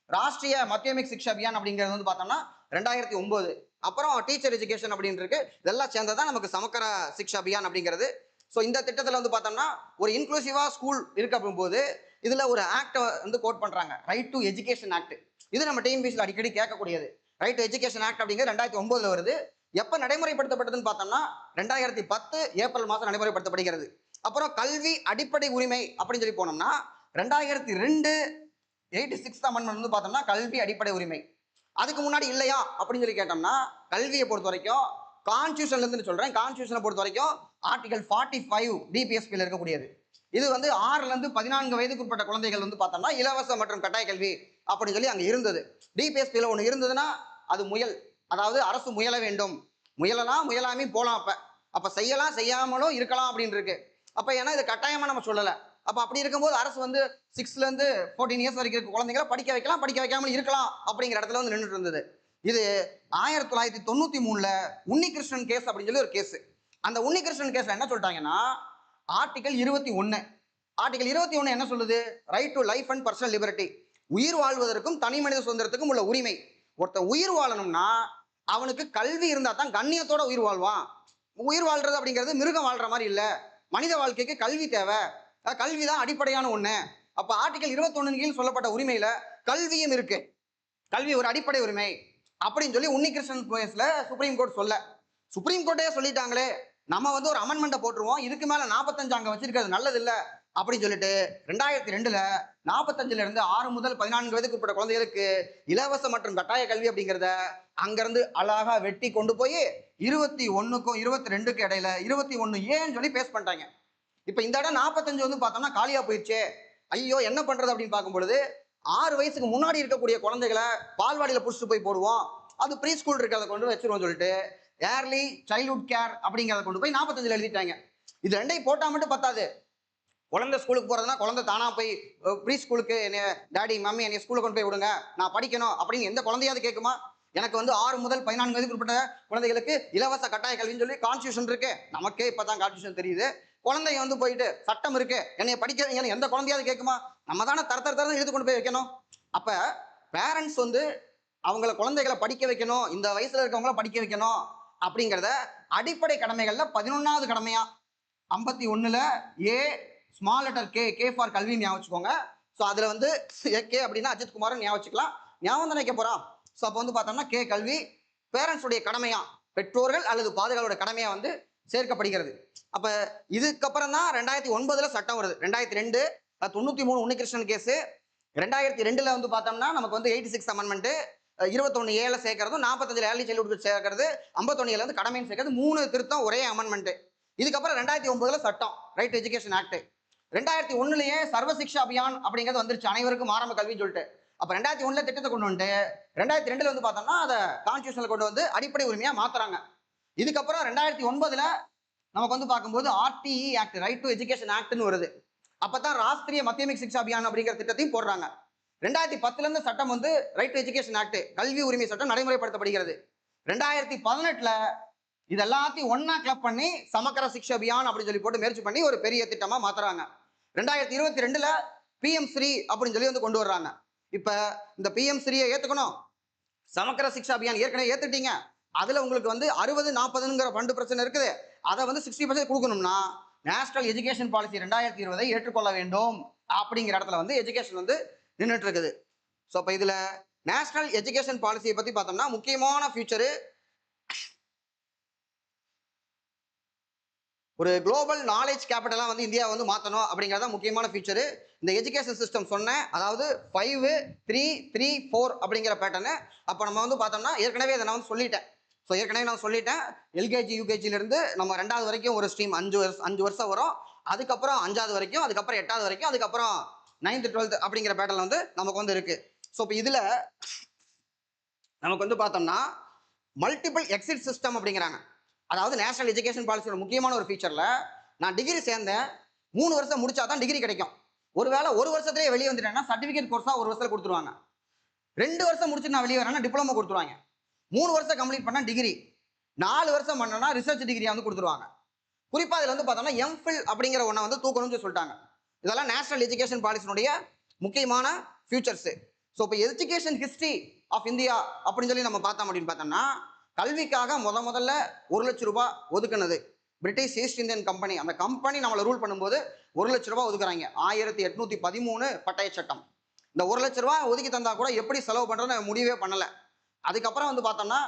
ராஷ்டிரிய மத்தியமிக் சிக்ஷா அபியான் அப்படிங்கிறது வந்து பார்த்தோம்னா 2009, அப்புறம் டீச்சர் எஜுகேஷன் அப்படின்னு இருக்கு. இதெல்லாம் சேர்ந்ததான் நமக்கு சமக்கர சிக்ஷா அபியான் அப்படிங்கிறது. ஸோ இந்த திட்டத்தில் வந்து பார்த்தோம்னா ஒரு இன்க்ளூசிவா ஸ்கூல் இருக்கு அப்படிங்கும்போது இதுல ஒரு ஆக்ட் வந்து கோட் பண்றாங்க, ரைட் டு எஜுகேஷன் ஆக்ட். இது நம்ம டிஎன்பிஎஸ்சியில் அடிக்கடி கேட்கக்கூடியது. ரைட் டு எஜுகேஷன் ஆக்ட் அப்படிங்கிறது 2009 வருது. எப்ப நடைமுறைப்படுத்தப்பட்டதுன்னு பார்த்தோம்னா 2010 ஏப்ரல் மாதம் நடைமுறைப்படுத்தப்படுகிறது. அப்புறம் கல்வி அடிப்படை உரிமை அப்படின்னு சொல்லி போனோம்னா 2002 86th அமெண்ட்மெண்ட் வந்து பார்த்தோம்னா கல்வி அடிப்படை உரிமை. அதுக்கு முன்னாடி இல்லையா அப்படின்னு சொல்லி கேட்டோம்னா கல்வியை பொறுத்த வரைக்கும் கான்ஸ்டியூஷன்ல இருந்து சொல்றேன், கான்ஸ்டியூஷனை பொறுத்த வரைக்கும் ஆர்டிகல் 45 டிபிஎஸ்பியில் இருக்கக்கூடியது. இது வந்து 6ல இருந்து 14 வயதுக்கு உட்பட்ட குழந்தைகள் வந்து பார்த்தோம்னா இலவச மற்றும் கட்டாய கல்வி அப்படின்னு சொல்லி அங்க இருந்தது. டிபிஎஸ்பியில் ஒன்று இருந்ததுன்னா அது முயல், அதாவது அரசு முயல வேண்டும், முயலலாம் முயலாமே போலாம். அப்ப செய்யலாம் செய்யாமலும் இருக்கலாம் அப்படின்னு இருக்கு. அப்ப ஏன்னா இது கட்டாயமா நம்ம சொல்லல. அப்ப அப்படி இருக்கும்போது அரசு வந்து 6ல இருந்து 14 இயர்ஸ் வரைக்கும் இருக்க குழந்தைகளை படிக்க வைக்கலாம், படிக்க வைக்காமல் இருக்கலாம் அப்படிங்கிற இடத்துல வந்து நின்றுட்டு இருந்தது. இது 1993ல உன்னிகிருஷ்ணன் கேஸ் அப்படின்னு சொல்லி ஒரு கேஸ். அந்த உன்னிகிருஷ்ணன் கேஸ்ல என்ன சொல்லிட்டாங்கன்னா ஆர்டிகல் 21. ஆர்டிகல் 21 என்ன சொல்லுது? Right to life and personal liberty. உயிர் வாழ்வதற்கும் தனி மனித சுதந்திரத்துக்கும் உள்ள உரிமை. ஒருத்தன் உயிர் வாழணும்னா அவனுக்கு கல்வி இருந்தா தான் கண்ணியத்தோட உயிர் வாழ்வான். உயிர் வாழ்றது அப்படிங்கிறது மிருகம் வாழ்ற மாதிரி இல்ல. மனித வாழ்க்கைக்கு கல்வி தேவை. கல்விதான் அடிப்படையான ஒண்ணு. அப்ப ஆர்டிகல் 21 கீழ் சொல்லப்பட்ட உரிமையில கல்வியும் இருக்கு. கல்வி ஒரு அடிப்படை உரிமை அப்படின்னு சொல்லி உன்னிகிருஷ்ணன் கேஸ்ல சுப்ரீம் கோர்ட் சொல்ல, சுப்ரீம் கோர்ட்டே சொல்லிட்டாங்களே, நம்ம வந்து ஒரு அமெண்ட்மெண்ட்டை போட்டுருவோம், இதுக்கு மேல 45 அங்க வச்சிருக்கிறது நல்லது இல்ல அப்படின்னு சொல்லிட்டு 2002ல 45ல இருந்து 6 முதல் 14 வயதுக்கு உட்பட்ட குழந்தைகளுக்கு இலவச மற்றும் கட்டாய கல்வி அப்படிங்கிறத அங்கிருந்து அழகா வெட்டி கொண்டு போய் 21க்கும் 22க்கும் இடையில 21 ஏன்னு சொல்லி பேஸ் பண்ணிட்டாங்க. இப்ப இந்த இடம் 45 வந்து பார்த்தோம்னா காலியா போயிடுச்சு. ஐயோ என்ன பண்றது அப்படின்னு பார்க்கும்பொழுது 6 வயசுக்கு முன்னாடி இருக்கக்கூடிய குழந்தைகளை பால்வாடியில புடிச்சிட்டு போய் போடுவோம், அது ப்ரீ ஸ்கூல் இருக்கிறத கொண்டு வச்சிருவோம் சொல்லிட்டு ஏர்லி சைல்ட்ஹுட் கேர் அப்படிங்கிறத கொண்டு போய் 45ல எழுதிட்டாங்க. இது ரெண்டையும் போட்டா மட்டும் பத்தாது. குழந்தை ஸ்கூலுக்கு போறதுனா குழந்தை தானா போய் ப்ரீ ஸ்கூலுக்கு என்ன டாடி மம்மி என்னை ஸ்கூலுக்கு கொண்டு போய் விடுங்க, நான் படிக்கணும் அப்படின்னு எந்த குழந்தையாவது கேட்குமா? எனக்கு வந்து 6 முதல் 14 வயதுக்கு உட்பட்ட குழந்தைகளுக்கு இலவச கட்டாய கல்வின்னு சொல்லி கான்ஸ்டியூஷன் இருக்கு. நமக்கே இப்பதான் கான்ஸ்டியூஷன் தெரியுது. குழந்தைங்க வந்து போயிட்டு சட்டம் இருக்கு என்னைய படிக்க வைங்கன்னு எந்த குழந்தையாவது கேட்குமா? நம்ம தானே தர இழுத்து கொண்டு போய் வைக்கணும். அப்ப பேரண்ட்ஸ் வந்து அவங்கள குழந்தைகளை படிக்க வைக்கணும், இந்த வயசுல இருக்கவங்கள படிக்க வைக்கணும் அப்படிங்கிறத அடிப்படை கடமைகள்ல 11வது கடமையா 51ல A small letter K, K for கல்வி ஞாபகம் வச்சுக்கோங்க. ஸோ அதுல வந்து கே அப்படின்னா அஜித் குமார் ஞாபகம் வச்சுக்கலாம். ஞாபகம் தான் வைக்க போறோம். ஸோ அப்போ வந்து பார்த்தோம்னா கே கல்வி பேரண்ட்ஸ் உடைய கடமையா, பெற்றோர்கள் அல்லது பாதுகாவலோட கடமையா வந்து சேர்க்கப்படுகிறது. அப்ப இதுக்கப்புறம் தான் 2009ல சட்டம் வருது. 2002 93 உன்னிகிருஷ்ணன் கேஸ். 2002ல வந்து பார்த்தோம்னா நமக்கு வந்து 86 அமெண்ட்மெண்ட் 21A சேர்க்கறதும் 45ல ஏர்லி சைல்ட்ஹுட் சேர்க்கறது 51A வந்து கடமைன்னு சேர்க்கறது 3 திருத்தம் ஒரே அமெண்ட்மெண்ட். இதுக்கப்புறம் 2009ல சட்டம் ரைட் டு எஜுகேஷன் ஆக்ட். 2001லயே சர்வ சிக்ஷா அபியான் அப்படிங்கிறது வந்துருச்சு, அனைவருக்கும் ஆரம்ப கல்வின்னு சொல்லிட்டு. அப்ப 2001ல திட்டத்தை கொண்டு வந்துட்டு 2002ல வந்து பார்த்தோம்னா அதை கான்ஸ்டியூஷன்ல கொண்டு வந்து அடிப்படை உரிமையா மாத்துறாங்க. இதுக்கப்புறம் 2009ல நமக்கு வந்து பார்க்கும்போது RTE act right to education ஆக்ட்னு வருது. அப்பதான் ராஷ்டிரிய மத்தியமிக் சிக்ஷா அபியான் அப்படிங்கிற திட்டத்தையும் போடுறாங்க. 2010ல இருந்து சட்டம் வந்து ரைட் டு எஜுகேஷன் ஆக்ட் கல்வி உரிமை சட்டம் நடைமுறைப்படுத்தப்படுகிறது. 2011ல இது எல்லாத்தையும் ஒன்னா கிளப் பண்ணி சமக்கர சிக்ஷா அபியான் அப்படின்னு சொல்லி போட்டு முயற்சி பண்ணி ஒரு பெரிய திட்டமா மாத்துறாங்க. 2022ல பிஎம் ஸ்ரீ அப்படின்னு சொல்லி வந்து கொண்டு வர்றாங்க. இப்ப இந்த பிஎம் ஸ்ரீயை ஏத்துக்கணும், சமக்கர சிக்ஷா அபியான் ஏற்கனவே ஏத்துட்டீங்க, அதுல உங்களுக்கு வந்து 60-40ங்கிற ஃபண்டு பிரச்சனை இருக்குது, அதை வந்து 60% கொடுக்கணும்னா நேஷனல் எஜுகேஷன் பாலிசி 2020 ஏற்றுக்கொள்ள வேண்டும் அப்படிங்கிற இடத்துல வந்து எஜுகேஷன் வந்து நின்றுட்டு இருக்குது. ஸோ அப்போ இதுல நேஷனல் எஜுகேஷன் பாலிசியை பத்தி பார்த்தோம்னா முக்கியமான ஃபியூச்சரு ஒரு குளோபல் நாலேஜ் கேபிட்டலா வந்து இந்தியா வந்து மாற்றணும் அப்படிங்கிறத முக்கியமான ஃபியூச்சரு. இந்த எஜுகேஷன் சிஸ்டம் சொன்னேன், அதாவது 5-3-3-4 அப்படிங்கிற பேட்டர்னு. அப்போ நம்ம வந்து பார்த்தோம்னா ஏற்கனவே இதை நான் வந்து சொல்லிட்டேன். ஸோ ஏற்கனவே நான் சொல்லிட்டேன், எல்கேஜி யூகேஜிலிருந்து நம்ம 2வது வரைக்கும் ஒரு ஸ்ட்ரீம் 5 வருஷம் வரும், அதுக்கப்புறம் 5வது வரைக்கும், அதுக்கப்புறம் 8வது வரைக்கும், அதுக்கப்புறம் 9th 12th அப்படிங்கிற பேட்டர்ல வந்து நமக்கு வந்து இருக்கு. ஸோ இப்போ இதுல நமக்கு வந்து பார்த்தோம்னா மல்டிபிள் எக்ஸிட் சிஸ்டம் அப்படிங்கிறாங்க. அதாவது நேஷனல் எஜுகேஷன் பாலிசியோட முக்கியமான ஒரு ஃபீச்சர்ல நான் டிகிரி சேர்ந்தேன், 3 வருஷம் முடிச்சாதான் டிகிரி கிடைக்கும். ஒருவேளை 1 வருஷத்துலேயே வெளியே வந்துட்டேன்னா சர்டிஃபிகேட் கோர்ஸா 1 வருஷத்துல கொடுத்துருவாங்க. 2 வருஷம் முடிச்சு நான் வெளியே வரேன்னா டிப்ளமோ கொடுத்துருவாங்க. 3 வருஷம் கம்ப்ளீட் பண்ணா டிகிரி, 4 வருஷம் பண்ணனா ரிசர்ச் டிகிரியா வந்து கொடுத்துருவாங்க. குறிப்பா இதுல வந்து பார்த்தோம்னா எம்ஃபில் அப்படிங்கிற ஒன்றை வந்து தூக்கணும்னு சொல்லிட்டாங்க. இதெல்லாம் நேஷனல் எஜுகேஷன் பாலிசியினுடைய முக்கியமான ஃபியூச்சர்ஸ். ஸோ இப்போ எஜுகேஷன் ஹிஸ்டரி ஆஃப் இந்தியா அப்படின்னு சொல்லி நம்ம பார்த்தோம் அப்படின்னு பார்த்தோம்னா கல்விக்காக முதல்ல 1 லட்சம் ரூபாய் ஒதுக்குனது பிரிட்டிஷ் ஈஸ்ட் இந்தியன் கம்பெனி. அந்த கம்பெனி நம்மளை ரூல் பண்ணும்போது 1 லட்சம் ரூபாய் ஒதுக்குறாங்க. 1813 பட்டய சட்டம். இந்த 1 லட்சம் ரூபாய் ஒதுக்கி தந்தா கூட எப்படி செலவு பண்றதுன்னு முடிவே பண்ணல. அதுக்கப்புறம் வந்து பார்த்தோம்னா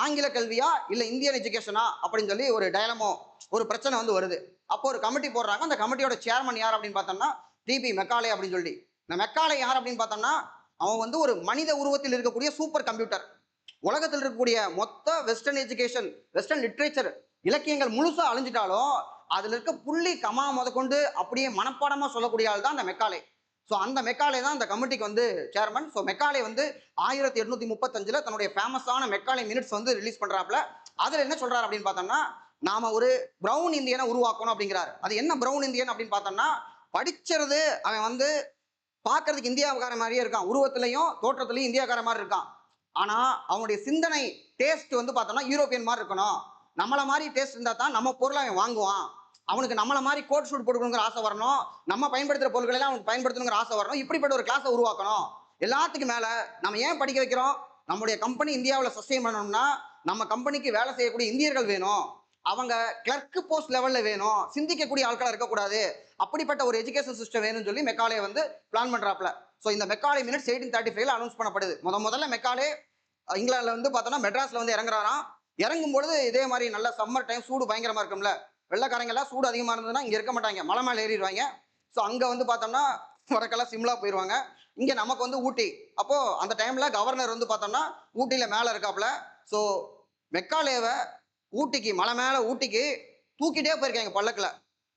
ஆங்கில கல்வியா இல்ல இந்தியன் எஜுகேஷனா அப்படின்னு சொல்லி ஒரு டயலமோ, ஒரு பிரச்சனை வந்து வருது. அப்போ ஒரு கமிட்டி போடுறாங்க. அந்த கமிட்டியோட சேர்மன் யார் அப்படின்னு பார்த்தோம்னா டிபி மெக்காலே அப்படின்னு சொல்லி. இந்த மெக்காலே யார் அப்படின்னு பார்த்தோம்னா அவன் வந்து ஒரு மனித உருவத்தில் இருக்கக்கூடிய சூப்பர் கம்ப்யூட்டர். உலகத்தில் இருக்கக்கூடிய மொத்த வெஸ்டர்ன் எஜுகேஷன், வெஸ்டர்ன் லிட்ரேச்சர், இலக்கியங்கள் முழுசா அழிஞ்சிட்டாலும் அதுல இருக்க புள்ளி கமா முதற்கொண்டு அப்படியே மனப்பாடமா சொல்லக்கூடிய ஆள் தான் அந்த மெக்காலே. ஸோ அந்த மெக்காலே தான் அந்த கமிட்டிக்கு வந்து சேர்மன். ஸோ மெக்காலே வந்து 1835ல் தன்னுடைய ஃபேமஸான மெக்காலே மினிட்ஸ் வந்து ரிலீஸ் பண்றாப்புல. அதுல என்ன சொல்றாரு அப்படின்னு பார்த்தோம்னா நாம ஒரு பிரவுன் இந்தியனை உருவாக்கணும் அப்படிங்கிறாரு. அது என்ன பிரவுன் இந்தியன் அப்படின்னு பார்த்தோம்னா படிச்சது அவன் வந்து பார்க்கறதுக்கு இந்தியாவுக்கார மாதிரியே இருக்கான், உருவத்திலையும் தோற்றத்திலையும் இந்தியாக்கார மாதிரி இருக்கான். ஆனா அவனுடைய சிந்தனை டேஸ்ட் வந்து பார்த்தோம்னா யூரோப்பியன் மாதிரி இருக்கணும். நம்மள மாதிரி டேஸ்ட் இருந்தா தான் நம்ம பொருளை அவன் வாங்குவான். அவனுக்கு நம்மள மாதிரி கோட் ஷூட் போட்டுக்கணுங்கிற ஆசை வரணும், நம்ம பயன்படுத்துற பொருட்களை எல்லாம் அவனுக்கு பயன்படுத்தணுங்கிற ஆசை வரணும். இப்படிப்பட்ட ஒரு கிளாஸை உருவாக்கணும். எல்லாத்துக்கும் மேல நம்ம ஏன் படிக்க வைக்கிறோம்? நம்முடைய கம்பெனி இந்தியாவில் சஸ்டெயின் பண்ணணும்னா நம்ம கம்பெனிக்கு வேலை செய்யக்கூடிய இந்தியர்கள் வேணும், அவங்க கிளர்க் போஸ்ட் லெவல்ல வேணும், சிந்திக்கக்கூடிய ஆட்களா இருக்கக்கூடாது. அப்படிப்பட்ட ஒரு எஜுகேஷன் சிஸ்டம் வேணும்னு சொல்லி மெக்காலே வந்து பிளான் பண்றாப்ல. ஸோ இந்த மெக்காலே மினிட்ஸ் 1835 அனௌன்ஸ் பண்ணப்படுது. முதல்ல மெக்காலே இங்கிலாந்துல வந்து பார்த்தோம்னா மெட்ராஸ்ல வந்து இறங்குறாராம். இறங்கும் பொழுது இதே மாதிரி நல்ல சம்மர் டைம், சூடு பயங்கரமா இருக்கும்ல, வெள்ளக்காரங்க எல்லாம் சூடு அதிகமா இருந்ததுன்னா இங்க இருக்க மாட்டாங்க, மலை மேல ஏறிடுவாங்க. ஸோ அங்க வந்து பார்த்தோம்னா வடக்கெல்லாம் சிம்லா போயிடுவாங்க. இங்க நமக்கு வந்து ஊட்டி. அப்போ அந்த டைம்ல கவர்னர் வந்து பார்த்தோம்னா ஊட்டியில மேல இருக்காப்ல. ஸோ மெக்காலேவை ஊட்டிக்கு, மலை மேல ஊட்டிக்கு தூக்கிட்டே போயிருக்காங்க பல்லக்குல.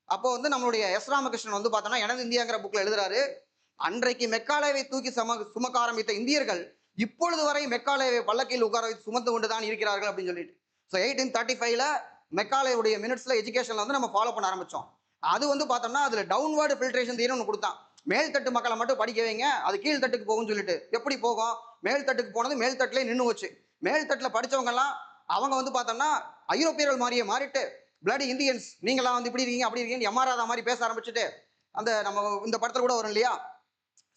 அப்போ வந்து நம்மளுடைய எஸ் ராமகிருஷ்ணன் வந்து பார்த்தோம்னா எனது இந்தியாங்கிற புக்ல எழுதுறாரு, அன்றைக்கு மெக்காலேவை தூக்கி சுமக்க ஆரம்பித்த இந்தியர்கள் இப்பொழுது வரை மெக்காலேவை பல்லக்கில் உட்கார வைத்து சுமந்து கொண்டுதான் இருக்கிறார்கள் அப்படின்னு சொல்லிட்டு. ஸோ 1835ல மெக்காலேவுடைய மினிட்ஸ்ல எஜுகேஷன்ல வந்து நம்ம ஃபாலோ பண்ண ஆரம்பிச்சோம். அது வந்து பார்த்தோம்னா அதுல டவுன்வர்டு ஃபில்ட்ரேஷன் தியரி ஒன்று கொடுத்தான். மேல்தட்டு மக்களை மட்டும் படிக்க வைங்க, அது கீழ்த்தட்டுக்கு போகும்னு சொல்லிட்டு. எப்படி போகும்? மேல்தட்டுக்கு போனது மேல்தட்டுல நின்று வச்சு, மேல்தட்டுல படிச்சவங்க எல்லாம் அவங்க வந்து பார்த்தோம்னா ஐரோப்பியர்கள் மாதிரியே மாறிட்டு, பிளட் இந்தியன்ஸ் நீங்களாம் வந்து இப்படி இருக்கீங்க அப்படி இருக்கீங்க எம்ஆராதா மாதிரி பேச ஆரம்பிச்சுட்டு, அந்த நம்ம இந்த படத்துல கூட வரும் இல்லையா,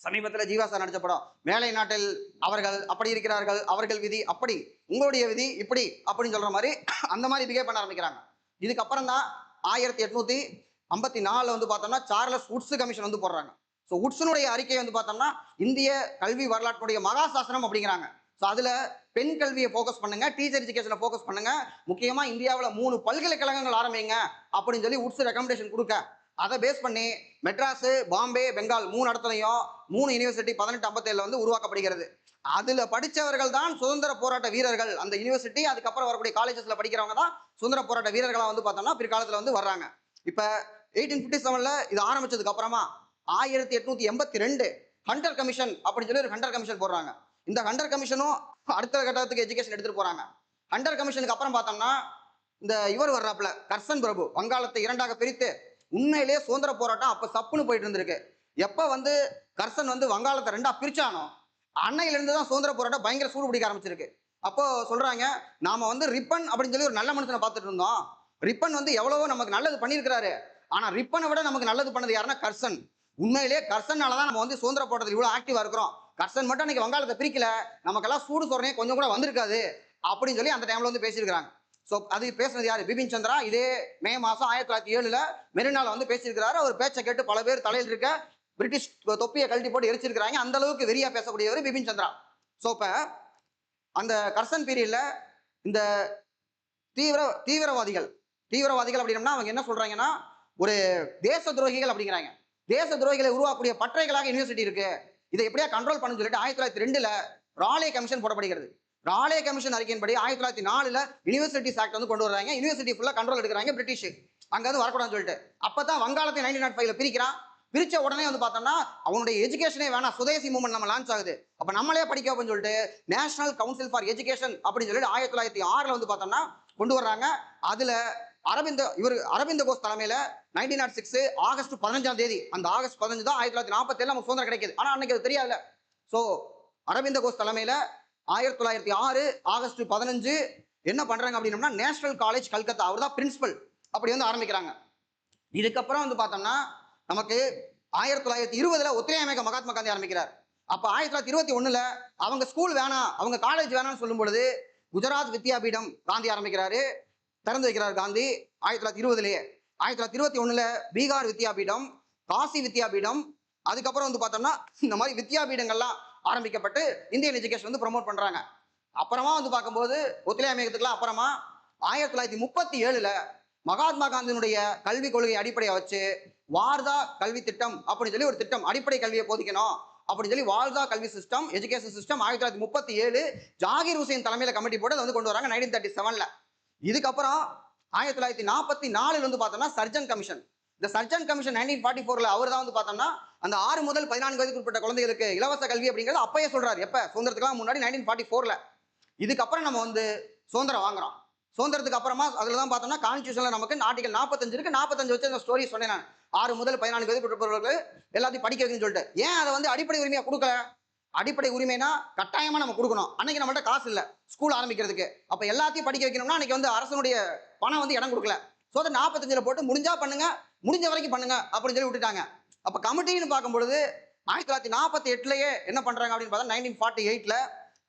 சமீபத்தில் ஜீவா சார் நடிச்ச படம், மேலை நாட்டில் அவர்கள் அப்படி இருக்கிறார்கள், அவர்கள் விதி அப்படி, உங்களுடைய விதி இப்படி அப்படின்னு சொல்ற மாதிரி அந்த மாதிரி பிஹேவ் பண்ண ஆரம்பிக்கிறாங்க. இதுக்கப்புறம் தான் 1854 வந்து பார்த்தோம்னா சார்லஸ் வுட்ஸ் கமிஷன் வந்து போடுறாங்க. ஸோ வுட்ஸனுடைய அறிக்கை வந்து பார்த்தோம்னா இந்திய கல்வி வரலாற்றுடைய மகாசாசனம் அப்படிங்கிறாங்க. ஸோ அதுல பெண் கல்வியை ஃபோக்கஸ் பண்ணுங்க, டீச்சர் எஜுகேஷனை ஃபோக்கஸ் பண்ணுங்க, முக்கியமா இந்தியாவில் 3 பல்கலைக்கழகங்கள் ஆரம்பிங்க அப்படின்னு சொல்லி வுட்ஸ் ரெக்கமெண்டேஷன் கொடுக்க, அதை பேஸ் பண்ணி மெட்ராஸ், பாம்பே, பெங்கால் 3 இடத்துலையும் 3 யூனிவர்சிட்டி 1857 வந்து உருவாக்கப்படுகிறது. அதுல படிச்சவர்கள் தான் சுதந்திர போராட்ட வீரர்கள். அந்த யூனிவர்சிட்டி அதுக்கப்புறம் வரக்கூடிய காலேஜஸ்ல படிக்கிறவங்க தான் சுதந்திர போராட்ட வீரர்களா வந்து பார்த்தோம்னா பிற்காலத்துல வந்து வர்றாங்க. இப்ப 1857ல இது ஆரம்பிச்சதுக்கு அப்புறமா 1882 ஹண்டர் கமிஷன் அப்படின்னு சொல்லி ஒரு ஹண்டர் கமிஷன் போடுறாங்க. இந்த ஹண்டர் கமிஷனும் அடுத்த கட்டத்துக்கு எஜுகேஷன் எடுத்துட்டு போறாங்க. ஹண்டர் கமிஷனுக்கு அப்புறம் பார்த்தோம்னா இந்த இவர் வர்றாப்ல, கர்சன் பிரபு, வங்காளத்தை 2ஆக பிரித்து, உண்மையிலேயே சுதந்திர போராட்டம் அப்ப சப்புன்னு போயிட்டு இருந்திருக்கு. எப்ப வந்து கர்சன் வந்து வங்காளத்தை 2ஆ பிரிச்சானோ அன்னையில இருந்து தான் சுதந்திர போராட்டம் பயங்கர சூடு பிடிக்க ஆரம்பிச்சிருக்கு. அப்போ சொல்றாங்க, நாம வந்து ரிப்பன் அப்படின்னு சொல்லி ஒரு நல்ல மனுஷனை பார்த்துட்டு இருந்தோம், ரிப்பன் வந்து எவ்வளவோ நமக்கு நல்லது பண்ணியிருக்கிறாரு, ஆனா ரிப்பனை விட நமக்கு நல்லது பண்ணது யாருன்னா கர்சன். உண்மையிலேயே கர்சனால தான் நம்ம வந்து சுதந்திர போராட்டத்தில் இவ்வளவு ஆக்டிவா இருக்கிறோம். கர்சன் மட்டும் அன்னைக்கு வங்காளத்தை பிரிக்கல, நமக்கெல்லாம் சூடு சொரணே கொஞ்சம் கூட வந்திருக்காது அப்படின்னு சொல்லி அந்த டைம்ல வந்து பேசியிருக்கிறாங்க. ஸோ அது பேசுனது யாரு? பிபின் சந்திரா. இதே மே மாசம் 1907 மெரினால வந்து பேசியிருக்கிறாரு. அவர் பேச்சை கேட்டு பல பேர் தலையில் இருக்க பிரிட்டிஷ் தொப்பியை கழட்டி போட்டு எரிச்சிருக்கிறாங்க. அந்த அளவுக்கு வெறியா பேசக்கூடியவர் பிபின் சந்திரா. ஸோ இப்ப அந்த கர்சன் பீரியட்ல இந்த தீவிரவாதிகள் தீவிரவாதிகள் அப்படின்னா அவங்க என்ன சொல்றாங்கன்னா ஒரு தேச துரோகிகள் அப்படிங்கிறாங்க. தேச துரோகிகளை உருவாக்கக்கூடிய பற்றைகளாக யூனிவர்சிட்டி இருக்கு, இதை எப்படியா கண்ட்ரோல் பண்ணு சொல்லிட்டு 1902 ராலே கமிஷன் போடப்படுகிறது. ராலே கமிஷன் அறிக்கையின்படி 1904 யூனிவர்சிட்டிஸ் ஆக்ட் வந்து கொண்டு வர்றாங்க. யூனிவர்சிட்டி ஃபுல்லா கண்ட்ரோல் எடுக்கிறாங்க பிரிட்டிஷ், அங்க வந்து வரக்கூடாதுன்னு சொல்லிட்டு. அப்பதான் வங்காளத்தை 1905 பிரிக்கிறான். பிரிச்ச உடனே வந்து பார்த்தோம்னா அவனுடைய எஜுகேஷனே வேணாம், சுதேசி மூவ்மெண்ட் நம்ம லான்ச் ஆகுது, அப்ப நம்மளே படிக்க அப்படின்னு சொல்லிட்டு நேஷனல் கவுன்சில் ஃபார் எஜுகேஷன் அப்படின்னு சொல்லிட்டு 1906 வந்து பார்த்தோம்னா கொண்டு வர்றாங்க. அதுல அரவிந்த கோஷ் தலைமையில 1906 ஆகஸ்ட் 15 அந்த ஆகஸ்ட் 15 தான் 1947 நமக்கு சுதந்திரம் கிடைக்குது. ஆனா அன்னைக்கு அது தெரியாதுல்ல. சோ அரவிந்த கோஷ் தலைமையில 1906 ஆகஸ்ட் 15 என்ன பண்றாங்க அப்படின்னா நேஷனல் காலேஜ் கல்கத்தா, அவர் தான் பிரின்சிபல், அப்படி வந்து ஆரம்பிக்கிறாங்க. இதுக்கப்புறம் வந்து பார்த்தோம்னா நமக்கு 1920 ஒத்துழையாமைக்க மகாத்மா காந்தி ஆரம்பிக்கிறார். அப்ப 1921 அவங்க ஸ்கூல் வேணாம், அவங்க காலேஜ் வேணாம்னு சொல்லும் பொழுது குஜராத் வித்யாபீடம் காந்தி ஆரம்பிக்கிறாரு, திறந்து வைக்கிறார் காந்தி 1920. 1921 பீகார் வித்யாபீடம், காசி வித்யாபீடம், அதுக்கப்புறம் வந்து பார்த்தோம்னா இந்த மாதிரி வித்யாபீடங்கள்லாம் ஆரம்பிக்கப்பட்டு இந்தியன் எஜுகேஷன் வந்து ப்ரமோட் பண்றாங்க. அப்புறமா வந்து பார்க்கும்போது ஒத்துழையாமைக்கத்துக்குலாம் அப்புறமா 1937 மகாத்மா காந்தியினுடைய கல்வி கொள்கை அடிப்படையை வச்சு வார்தா கல்வி திட்டம் அப்படின்னு சொல்லி ஒரு திட்டம், அடிப்படை கல்வியை போதிக்கணும் அப்படின்னு சொல்லி வார்தா கல்வி system, education system 1937 Zakir Hussain தலைமையில கமிட்டி போட்டு அதை வந்து கொண்டு வராங்க 1937. இதுக்கப்புறம் 1944 வந்து பார்த்தோம்னா சர்ஜன் கமிஷன். இந்த சர்ஜன் கமிஷன் 1944 அவர் தான் வந்து பார்த்தோம்னா அந்த 6 முதல் 14 வயதுக்கு உட்பட்ட குழந்தைகளுக்கு இலவச கல்வி அப்படிங்கிறது அப்பயே சொல்றாரு. எப்ப? சுதந்திரத்துக்கு முன்னாடி 1944. இதுக்கப்புறம் நம்ம வந்து சுதந்திரம் வாங்குறோம். சுதந்திரத்துக்கு அப்புறமா அதுல தான் பார்த்தோம்னா கான்ஸ்டியூஷன்ல நமக்கு ஆர்டிகல் 45 இருக்கு. 45 வச்சு அந்த ஸ்டோரி சொன்னேன் நான். 6 முதல் 14 வயதுக்கு உட்பட்டவர்கள் எல்லாத்தையும் படிக்க வைக்கணும்னு சொல்லிட்டு. ஏன் அதை வந்து அடிப்படை உரிமையா கொடுக்கல? அடிப்படை உரிமைனா கட்டாயமா நம்ம கொடுக்கணும். அன்னைக்கு நம்மள்ட்ட காசு இல்லை ஸ்கூல் ஆரம்பிக்கிறதுக்கு. அப்ப எல்லாத்தையும் படிக்க வைக்கணும்னா அன்னைக்கு வந்து அரசனுடைய பணம் வந்து இடம் கொடுக்கல. ஸோ அதை 45ல் போட்டு முடிஞ்சா பண்ணுங்க, முடிஞ்ச வரைக்கும் பண்ணுங்க அப்படின்னு சொல்லி விட்டுட்டாங்க. அப்ப கமிட்டின்னு பார்க்கும்பொழுது 1948லயே என்ன பண்றாங்க அப்படின்னு பார்த்தா 1948ல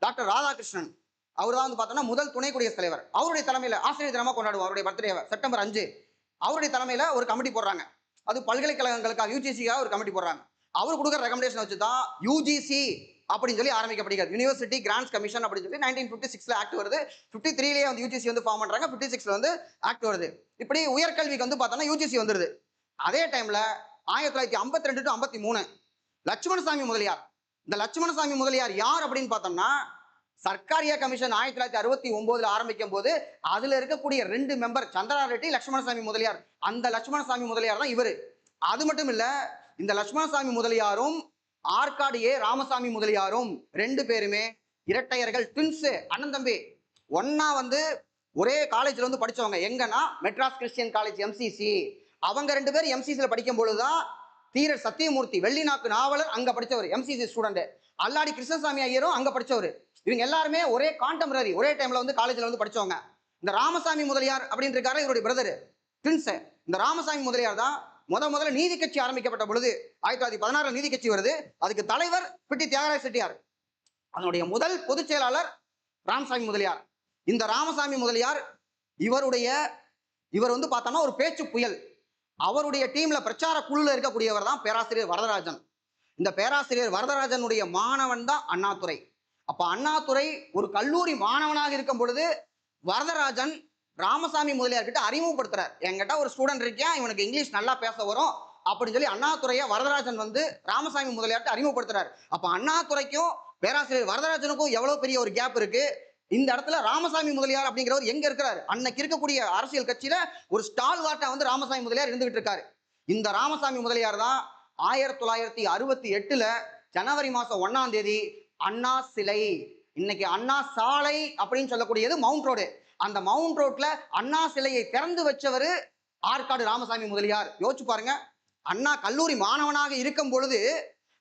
டாக்டர் ராதாகிருஷ்ணன் அவர் தான் வந்து பார்த்தோம்னா முதல் துணை குடியரசுத் தலைவர். அவருடைய தலைமையில ஆசிரியர் தினமா கொண்டாடுவோம் அவருடைய பர்த்டே செப்டம்பர் 5. அவருடைய தலைமையில ஒரு கமிட்டி போடுறாங்க. அது பல்கலைக்கழகங்களுக்காக யூஜிசிக்காக ஒரு கமிட்டி போடுறாங்க. அவர் கொடுக்குற ரெக்கமெண்டேஷன் வச்சு தான் யூஜிசி அப்படின்னு சொல்லி ஆரம்பிக்கப்படுகிறது. யூனிவர்சிட்டி கிராண்ட்ஸ் கமிஷன் அப்படின்னு சொல்லி 1956ல ஆக்ட் வருது. 53லயே வந்து யூஜிசி வந்து ஃபார்ம் பண்றாங்க. 56ல வந்து ஆக்ட் வருது. இப்படி உயர்கல்விக்கு வந்து பார்த்தோம்னா யூஜிசி வந்துருது. அதே டைம்ல 1952 டு 53 லட்சுமணசாமி முதலியார். இந்த லட்சுமணசாமி முதலியார் யார் அப்படின்னு பார்த்தோம்னா சர்க்காரியா கமிஷன் 1969ல ஆரம்பிக்கும் போது அதுல இருக்கக்கூடிய 2 மெம்பர் சந்திரா ரெட்டி, லட்சுமணசாமி முதலியார். அந்த லட்சுமணசாமி முதலியார் தான் இவரு. அது மட்டும் இல்ல, இந்த லட்சுமணசாமி முதலியாரும் ஆற்காடு ஏ ராமசாமி முதலியாரும் 2 பேருமே இரட்டையர்கள், ட்வின்ஸ், அண்ணன் தம்பி. ஒன்னா வந்து ஒரே காலேஜ்ல வந்து படிச்சவங்க. எங்கன்னா மெட்ராஸ் கிறிஸ்டியன் காலேஜ் எம்சிசி. அவங்க 2 பேரும் எம்சிசில படிக்கும் பொழுதுதான் தீரர் சத்தியமூர்த்தி வெள்ளிநாக்கு நாவலர் அங்க படிச்சவர், எம்சிசி ஸ்டூடெண்ட். அல்லாடி கிருஷ்ணசாமி ஐயரும் அங்க படிச்சவர். இவங்க எல்லாருமே ஒரே கான்டெம்பரரி, ஒரே டைம்ல வந்து காலேஜ்ல வந்து படிச்சவங்க. இந்த ராமசாமி முதலியார் அப்படின்னு இருக்காரு இவருடைய பிரதர், ட்வின்ஸ். இந்த ராமசாமி முதலியார் தான் முதல்ல நீதி கட்சி ஆரம்பிக்கப்பட்ட பொழுது 1916 நீதி கட்சி வருது. அதுக்கு தலைவர் பிட்டி தியாகராஜ செட்டியார். அதனுடைய முதல் பொதுச் செயலாளர் ராமசாமி முதலியார். இந்த ராமசாமி முதலியார் இவர் வந்து பார்த்தோம்னா ஒரு பேச்சு புயல். அவருடைய டீம்ல பிரச்சார குழுல இருக்கக்கூடியவர் தான் பேராசிரியர் வரதராஜன். இந்த பேராசிரியர் வரதராஜனுடைய மாணவன் தான் அண்ணாதுரை. அப்ப அண்ணாதுரை ஒரு கல்லூரி மாணவனாக இருக்கும் பொழுது வரதராஜன் ராமசாமி முதலியார் கிட்ட அறிமுகப்படுத்துறார். என்கிட்ட ஒரு ஸ்டூடெண்ட் இருக்கேன், இவனுக்கு இங்கிலீஷ் நல்லா பேச வரும் அப்படின்னு சொல்லி அண்ணாதுரைய வரதராஜன் வந்து ராமசாமி முதலியார்ட்ட அறிமுகப்படுத்துறாரு. அப்ப அண்ணாதுரைக்கும் பேராசிரியர் வரதராஜனுக்கும் எவ்வளவு பெரிய ஒரு கேப் இருக்கு. இந்த இடத்துல ராமசாமி முதலியார் அப்படிங்கிறவர் எங்க இருக்கிறாரு? அன்னைக்கு இருக்கக்கூடிய அரசியல் கட்சியில ஒரு ஸ்டால் வாட்டா வந்து ராமசாமி முதலியார் இருந்துகிட்டு இருக்காரு. இந்த ராமசாமி முதலியார் தான் 1968ல ஜனவரி மாசம் 1ஆம் தேதி அண்ணா சிலை, இன்னைக்கு அண்ணா சாலை அப்படின்னு சொல்லக்கூடியது மவுண்ட் ரோடு, அந்த மவுண்ட் ரோட்ல அண்ணா சிலையை திறந்து வச்சவர் ஆற்காடு ராமசாமி முதலியார். யோசிச்சு பாருங்க, அண்ணா கல்லூரி மாணவனாக இருக்கும் பொழுது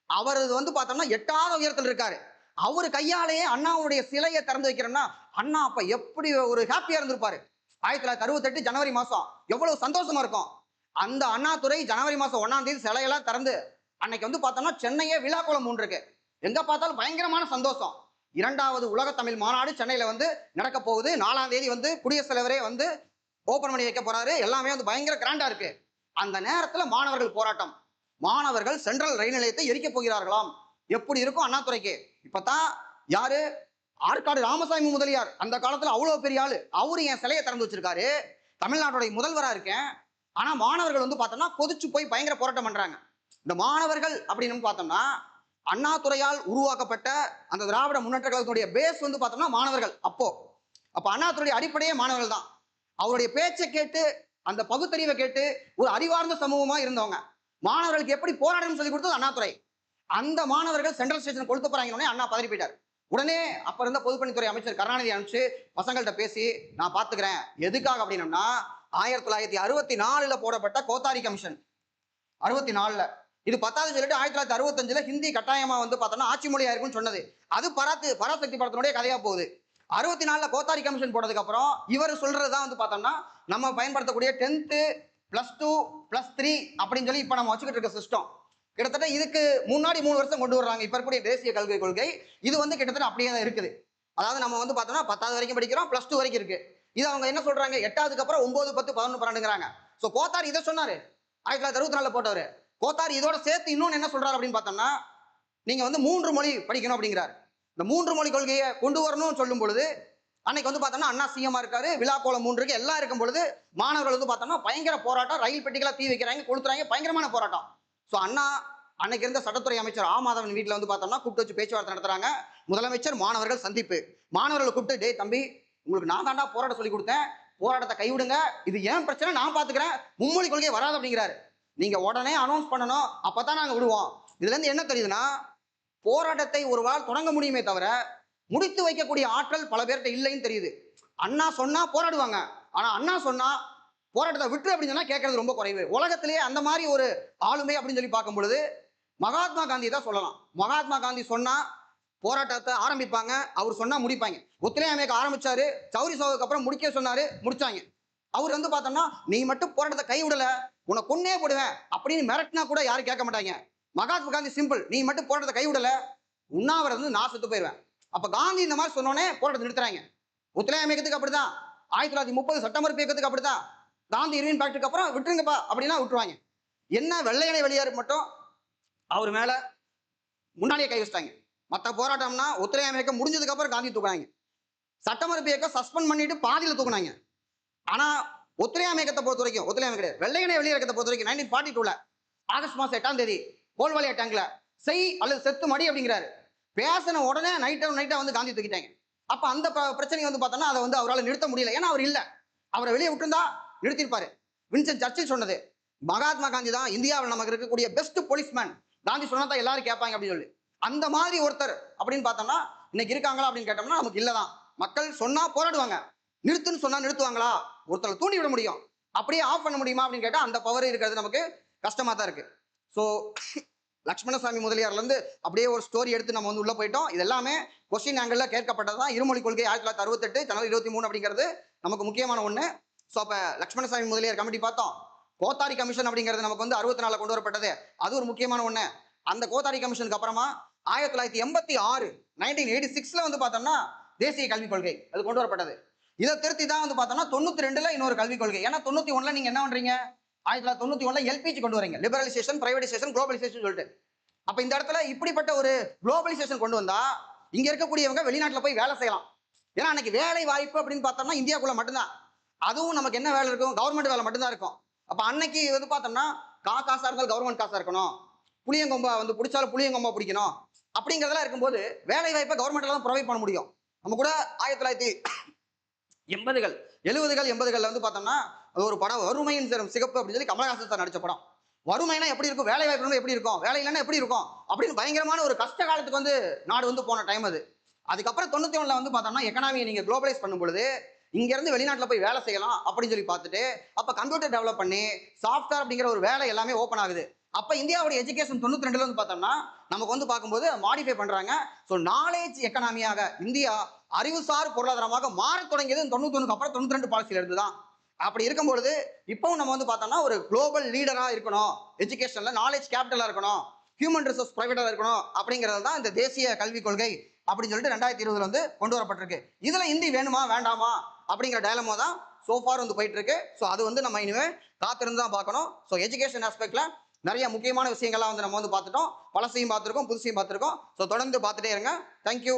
அவர் வந்து பார்த்தோம்னா 8ஆவது உயரத்தில் இருக்காரு. அவரு கையாலேயே அண்ணாவுடைய சிலையை திறந்து வைக்கிறோம்னா அண்ணா அப்ப எப்படி ஒரு ஹாப்பியா இருந்திருப்பாரு. 1968 ஜனவரி மாசம் எவ்வளவு சந்தோஷமா இருக்கும். அந்த அண்ணாதுரை ஜனவரி மாசம் 1ஆம் தேதி சிலையெல்லாம் திறந்து அன்னைக்கு வந்து பார்த்தோம்னா சென்னையே விழாக்கோலம் இருக்கு. எங்க பார்த்தாலும் பயங்கரமான சந்தோஷம். 2வது உலக தமிழ் மாநாடு சென்னையில வந்து நடக்க போகுது. 4ஆம் தேதி வந்து குடியரசுத் தலைவரே வந்து ஓபன் பண்ணி வைக்க போறாரு. எல்லாமே வந்து பயங்கர கிராண்டா இருக்கு. அந்த நேரத்துல மாணவர்கள் போராட்டம். மாணவர்கள் சென்ட்ரல் ரயில் நிலையத்தை எரிக்க போகிறார்களாம். எப்படி இருக்கும் அண்ணாதுரைக்கு? இப்பதான் யாரு? ஆற்காடு ராமசாமி முதலியார். அந்த காலத்துல அவ்வளவு பெரிய ஆளு. அவரு என் சிலையை திறந்து வச்சிருக்காரு, தமிழ்நாட்டுடைய முதல்வரா இருக்கேன். ஆனா மாணவர்கள் வந்து பார்த்தோம்னா கொதிச்சு போய் பயங்கர போராட்டம் பண்றாங்க. இந்த மாணவர்கள் அப்படின்னு பார்த்தோம்னா அண்ணாதுரையால் உருவாக்கப்பட்ட அந்த திராவிட முன்னேற்ற கழகத்துடைய பேஸ் வந்து பார்த்தோம்னா மாணவர்கள். அப்ப அண்ணாதுரையுடைய அடிப்படையே மாணவர்கள் தான். அவருடைய பேச்சை கேட்டு அந்த பகுத்தறிவை கேட்டு ஒரு அறிவார்ந்த சமூகமா இருந்தவங்க. மாணவர்களுக்கு எப்படி போராடணும்னு சொல்லி கொடுத்தது அண்ணாதுரை. அந்த மாணவர்கள் சென்ட்ரல் ஸ்டேஷன் கொளுத்த போறாங்க. அண்ணா பதறி போயிட்டார். உடனே அப்ப இருந்த பொதுப்பணித்துறை அமைச்சர் கருணாநிதி அனுப்பிச்சு பசங்கள்கிட்ட பேசி நான் பாத்துக்கிறேன். எதுக்காக அப்படின்னா 1964ல போடப்பட்ட கோத்தாரி கமிஷன் 64ல இது 10வது சொல்லிட்டு 1965ல ஹிந்தி கட்டாயமா வந்து பார்த்தோம்னா ஆட்சி மொழியா இருக்குன்னு சொன்னது. அது பராசக்தி படத்தினுடைய கதையா போகுது. 64ல கோத்தாரி கமிஷன் போனதுக்கு அப்புறம் இவர் சொல்றதுதான் வந்து பார்த்தோம்னா நம்ம பயன்படுத்தக்கூடிய 10th +2 +3 அப்படின்னு சொல்லி இப்ப நம்ம வச்சுக்கிட்டு இருக்க சிஸ்டம். கிட்டத்தட்ட இதுக்கு முன்னாடி 3 வருஷம் கொண்டு வர்றாங்க இப்ப இருக்கக்கூடிய தேசிய கல்வி கொள்கை. இது வந்து கிட்டத்தட்ட அப்படியே தான் இருக்குது. அதாவது நம்ம வந்து பார்த்தோம்னா 10வது வரைக்கும் படிக்கிறோம், +2 வரைக்கும் இருக்கு. இது அவங்க என்ன சொல்றாங்க, 8வதுக்கு அப்புறம் 9, 10, 11, 12ங்கிறாங்க. சோ கோத்தாரி இதை சொன்னாரு 1964ல போட்டவர். கோத்தாரி இதோட சேர்த்து இன்னொன்னு என்ன சொல்றாரு அப்படின்னு பார்த்தோம்னா நீங்க வந்து 3 மொழி படிக்கணும் அப்படிங்கிறாரு. இந்த 3 மொழி கொள்கையை கொண்டு வரணும்னு சொல்லும் பொழுது அன்னைக்கு வந்து பார்த்தோம்னா அண்ணா சிஎம்மா இருக்காரு, விழாக்கோலம் 3 இருக்கு, எல்லாம் இருக்கும் பொழுது மாணவர்கள் வந்து பார்த்தோம்னா பயங்கர போராட்டம், ரயில் பெட்டிகளா தீ வைக்கிறாங்க, கொளுத்துறாங்க, பயங்கரமான போராட்டம். ஸோ அண்ணா அன்னைக்கு இருந்த சட்டத்துறை அமைச்சர் மாதவன் வீட்டில் வந்து பார்த்தோம்னா கூப்பிட்டு வச்சு பேச்சுவார்த்தை நடத்துறாங்க. முதலமைச்சர் மாணவர்கள் சந்திப்பு. மாணவர்களை கூப்பிட்டு, டே தம்பி, உங்களுக்கு நான் தாண்டா போராட்ட சொல்லி கொடுத்தேன், போராட்டத்தை கைவிடுங்க, இது ஏன் பிரச்சனை நான் பாத்துக்கிறேன், மும்மொழி கொள்கை வராது அப்படிங்கிறாரு. நீங்க உடனே அனௌன்ஸ் பண்ணணும், அப்பதான் நாங்க விடுவோம். இதுல இருந்து என்ன தெரியுதுன்னா போராட்டத்தை ஒரு வாரம் தொடங்க முடியுமே தவிர முடித்து வைக்கக்கூடிய ஆற்றல் பல பேர்கிட்ட இல்லைன்னு தெரியுது. அண்ணா சொன்னா போராடுவாங்க, ஆனா அண்ணா சொன்னா போராட்டத்தை விட்டு அப்படின்னு சொன்னா கேட்கறது ரொம்ப குறைவு. உலகத்திலேயே அந்த மாதிரி ஒரு ஆளுமை அப்படின்னு சொல்லி பார்க்கும் பொழுது மகாத்மா காந்தி தான் சொல்லலாம். மகாத்மா காந்தி சொன்னா போராட்டத்தை ஆரம்பிப்பாங்க, அவர் சொன்னா முடிப்பாங்க. ஒத்துழையாமைக்கு ஆரம்பிச்சாரு, சௌரி சோவுக்கு அப்புறம் முடிக்க சொன்னாரு, முடிச்சாங்க. அவர் வந்து பார்த்தோம்னா நீ மட்டும் போராட்டத்தை கை விடல உன்னை கொன்னே போடுவேன் அப்படின்னு மிரட்டினா கூட யாரும் கேட்க மாட்டாங்க. மகாத்மா காந்தி சிம்பிள், நீ மட்டும் போராட்டத்தை கை விடல உண்ணாவிரதம் வந்து நான் செத்து போயிடுவேன். அப்ப காந்தி இந்த மாதிரி சொன்னோன்னே போராட்டத்தை நிறுத்துறாங்க. ஒத்துழையாமை இயக்கத்துக்கு அப்படிதான், 1930 சட்டமறுப்பு இயக்கத்துக்கு அப்படிதான், காந்தி இர்வின் ஃபேக்டரிக்கு அப்புறம் விட்டுருங்கப்பா அப்படின்னா விட்டுருவாங்க. என்ன வெள்ளையனை வெளியேறு மட்டும் அவர் மேல முன்னாடியே கை வச்சிட்டாங்க. மற்ற போராட்டம்னா ஒத்துழையாமை இயக்கம் முடிஞ்சதுக்கு அப்புறம் காந்தி தூக்குறாங்க. சட்டமறுப்பு இயக்கம் சஸ்பெண்ட் பண்ணிட்டு பாதியில தூக்குனாங்க. ஆனா ஒத்துழையாமை இயக்கத்தை பொறுத்த வரைக்கும், ஒத்துழையாமை கிடையாது, வெள்ளையனை வெளியேறத்தை பொறுத்த வரைக்கும் 1942 ஆகஸ்ட் மாசம் 8ஆம் தேதி கோல்வாலியா டேங்க்ல செய் அல்லது செத்து மடி அப்படிங்கிறாரு. பேசின உடனே நைட்டா வந்து காந்தி தூக்கிட்டாங்க. அப்ப அந்த பிரச்சனை வந்து பார்த்தோம்னா அதை வந்து அவரால் நிறுத்த முடியல. ஏன்னா அவர் இல்ல, அவரை வெளியே விட்டுருந்தா நிறுத்திருப்பாரு. வின்சென்ட் சர்ச்சில் சொன்னது, மகாத்மா காந்தி தான் இந்தியாவில் நமக்கு இருக்கக்கூடிய பெஸ்ட் போலீஸ்மேன், காந்தி சொன்னா தான் எல்லாரும் கேட்பாங்க அப்படின்னு சொல்லி. அந்த மாதிரி ஒருத்தர் அப்படின்னு பார்த்தோம்னா இன்னைக்கு இருக்காங்களா அப்படின்னு கேட்டோம்னா நமக்கு இல்லதான். மக்கள் சொன்னா போராடுவாங்க, நிறுத்துன்னு சொன்னா நிறுத்துவாங்களா? ஒருத்தரை தூண்டி விட முடியும், அப்படியே ஆஃப் பண்ண முடியுமா அப்படின்னு கேட்டா அந்த பவர் இருக்கிறது நமக்கு கஷ்டமா தான் இருக்கு. ஸோ லட்சுமணசாமி முதலியார்ல இருந்து அப்படியே ஒரு ஸ்டோரி எடுத்து நம்ம வந்து உள்ள போயிட்டோம். இது எல்லாமே கொஸ்டின் ஆங்கிள் கேட்கப்பட்டதான். இருமொழி கொள்கை 1968 ஜனவரி 23 அப்படிங்கிறது நமக்கு முக்கியமான ஒண்ணு. ஸோ அப்ப லட்சுமணசாமி முதலியார் கமிட்டி பார்த்தோம். கோத்தாரி கமிஷன் அப்படிங்கிறது நமக்கு வந்து 64 கொண்டு வரப்பட்டது, அது ஒரு முக்கியமான ஒண்ணு. அந்த கோத்தாரி கமிஷனுக்கு அப்புறமா 1986 1986 வந்து பார்த்தோம்னா தேசிய கல்விக் கொள்கை அது கொண்டு வரப்பட்டது. இதை திருத்தி தான் வந்து பார்த்தோம்னா 92 இன்னொரு கல்விக் கொள்கை. ஏன்னா 91 நீங்க என்ன பண்றீங்க, 1991 எல்பிஜி கொண்டு வரீங்க, லிபரலைசேஷன் பிரைவேடைசேஷன் குளோபலைசேஷன் சொல்லிட்டு. அப்ப இந்த இடத்துல இப்படிப்பட்ட ஒரு குளோபலைசேஷன் கொண்டு வந்தா இங்க இருக்கக்கூடியவங்க வெளிநாட்டுல போய் வேலை செய்யலாம். ஏன்னா அன்னைக்கு வேலை வாய்ப்பு அப்படின்னு பார்த்தோம்னா இந்தியாக்குள்ள மட்டும்தான், அதுவும் நமக்கு என்ன வேலை இருக்கும், கவர்மெண்ட் வேலை மட்டும்தான் இருக்கும். அப்ப அன்னைக்கு வந்து பார்த்தோம்னா காசா இருந்தாலும் கவர்மெண்ட் காசா இருக்கணும், புளியங்கொம்பா வந்து பிடிச்சாலும் புளியங்கொம்பா பிடிக்கணும் அப்படிங்கிறதெல்லாம் இருக்கும்போது வேலை வாய்ப்பை கவர்மெண்ட்ல தான் ப்ரொவைட் பண்ண முடியும். நம்ம கூட 1980கள் 70கள் 80கள் வந்து பார்த்தோம்னா அது ஒரு படம் வறுமையின் சிகப்பு அப்படின்னு சொல்லி கமலஹாசன் சார் நடிச்ச படம். வறுமைனா எப்படி இருக்கும், வேலை வாய்ப்பு எப்படி இருக்கும், வேலை இல்லைன்னா எப்படி இருக்கும் அப்படின்னு பயங்கரமான ஒரு கஷ்ட காலத்துக்கு வந்து நாடு வந்து போன டைம் அது. அதுக்கப்புறம் 91 வந்து பார்த்தோம்னா எக்கனாமியை நீங்க குளோபலைஸ் பண்ணும் பொழுது இங்க இருந்து வெளிநாட்டுல போய் வேலை செய்யலாம் அப்படின்னு சொல்லி பார்த்துட்டு அப்ப கம்ப்யூட்டர் டெவலப் பண்ணி சாஃப்ட்வேர் அப்படிங்கிற ஒரு வேலை எல்லாமே ஓப்பன் ஆகுது. அப்ப இந்தியாவுடைய எஜுகேஷன் 92 வந்து பார்த்தோம்னா நமக்கு வந்து பார்க்கும்போது மாடிஃபை பண்றாங்க. ஸோ நாலேஜ் எக்கனாமியாக இந்தியா அறிவுசார் பொருளாதாரமாக மாற தொடங்கியது 91 அப்புறம் 92 பாலிசியில இருந்து தான். அப்படி இருக்கும்பொழுது இப்பவும் நம்ம வந்து பார்த்தோம்னா ஒரு குளோபல் லீடரா இருக்கணும், எஜுகேஷன்ல நாலேஜ் கேபிட்டலா இருக்கணும், ஹியூமன் ரிசோர்ஸ் பிரைவேட்டா இருக்கணும் அப்படிங்கிறது தான் இந்த தேசிய கல்விக் கொள்கை அப்படின்னு சொல்லிட்டு 2020 வந்து கொண்டு வரப்பட்டிருக்கு. இதுல ஹிந்தி வேணுமா வேண்டாமா அப்படிங்கிற டயலமோ தான் சோஃபார் வந்து போயிட்டு இருக்கு. ஸோ அது வந்து நம்ம இனிமே காத்திருந்து தான் பார்க்கணும். ஸோ எஜுகேஷன் ஆஸ்பெக்ட்ல நிறைய முக்கியமான விஷயங்கள்லாம் வந்து நம்ம வந்து பார்த்துட்டோம், பழசையும் பார்த்துருக்கோம், புதுசையும் பார்த்துருக்கோம். ஸோ தொடர்ந்து பார்த்துட்டே இருங்க. தேங்க்யூ.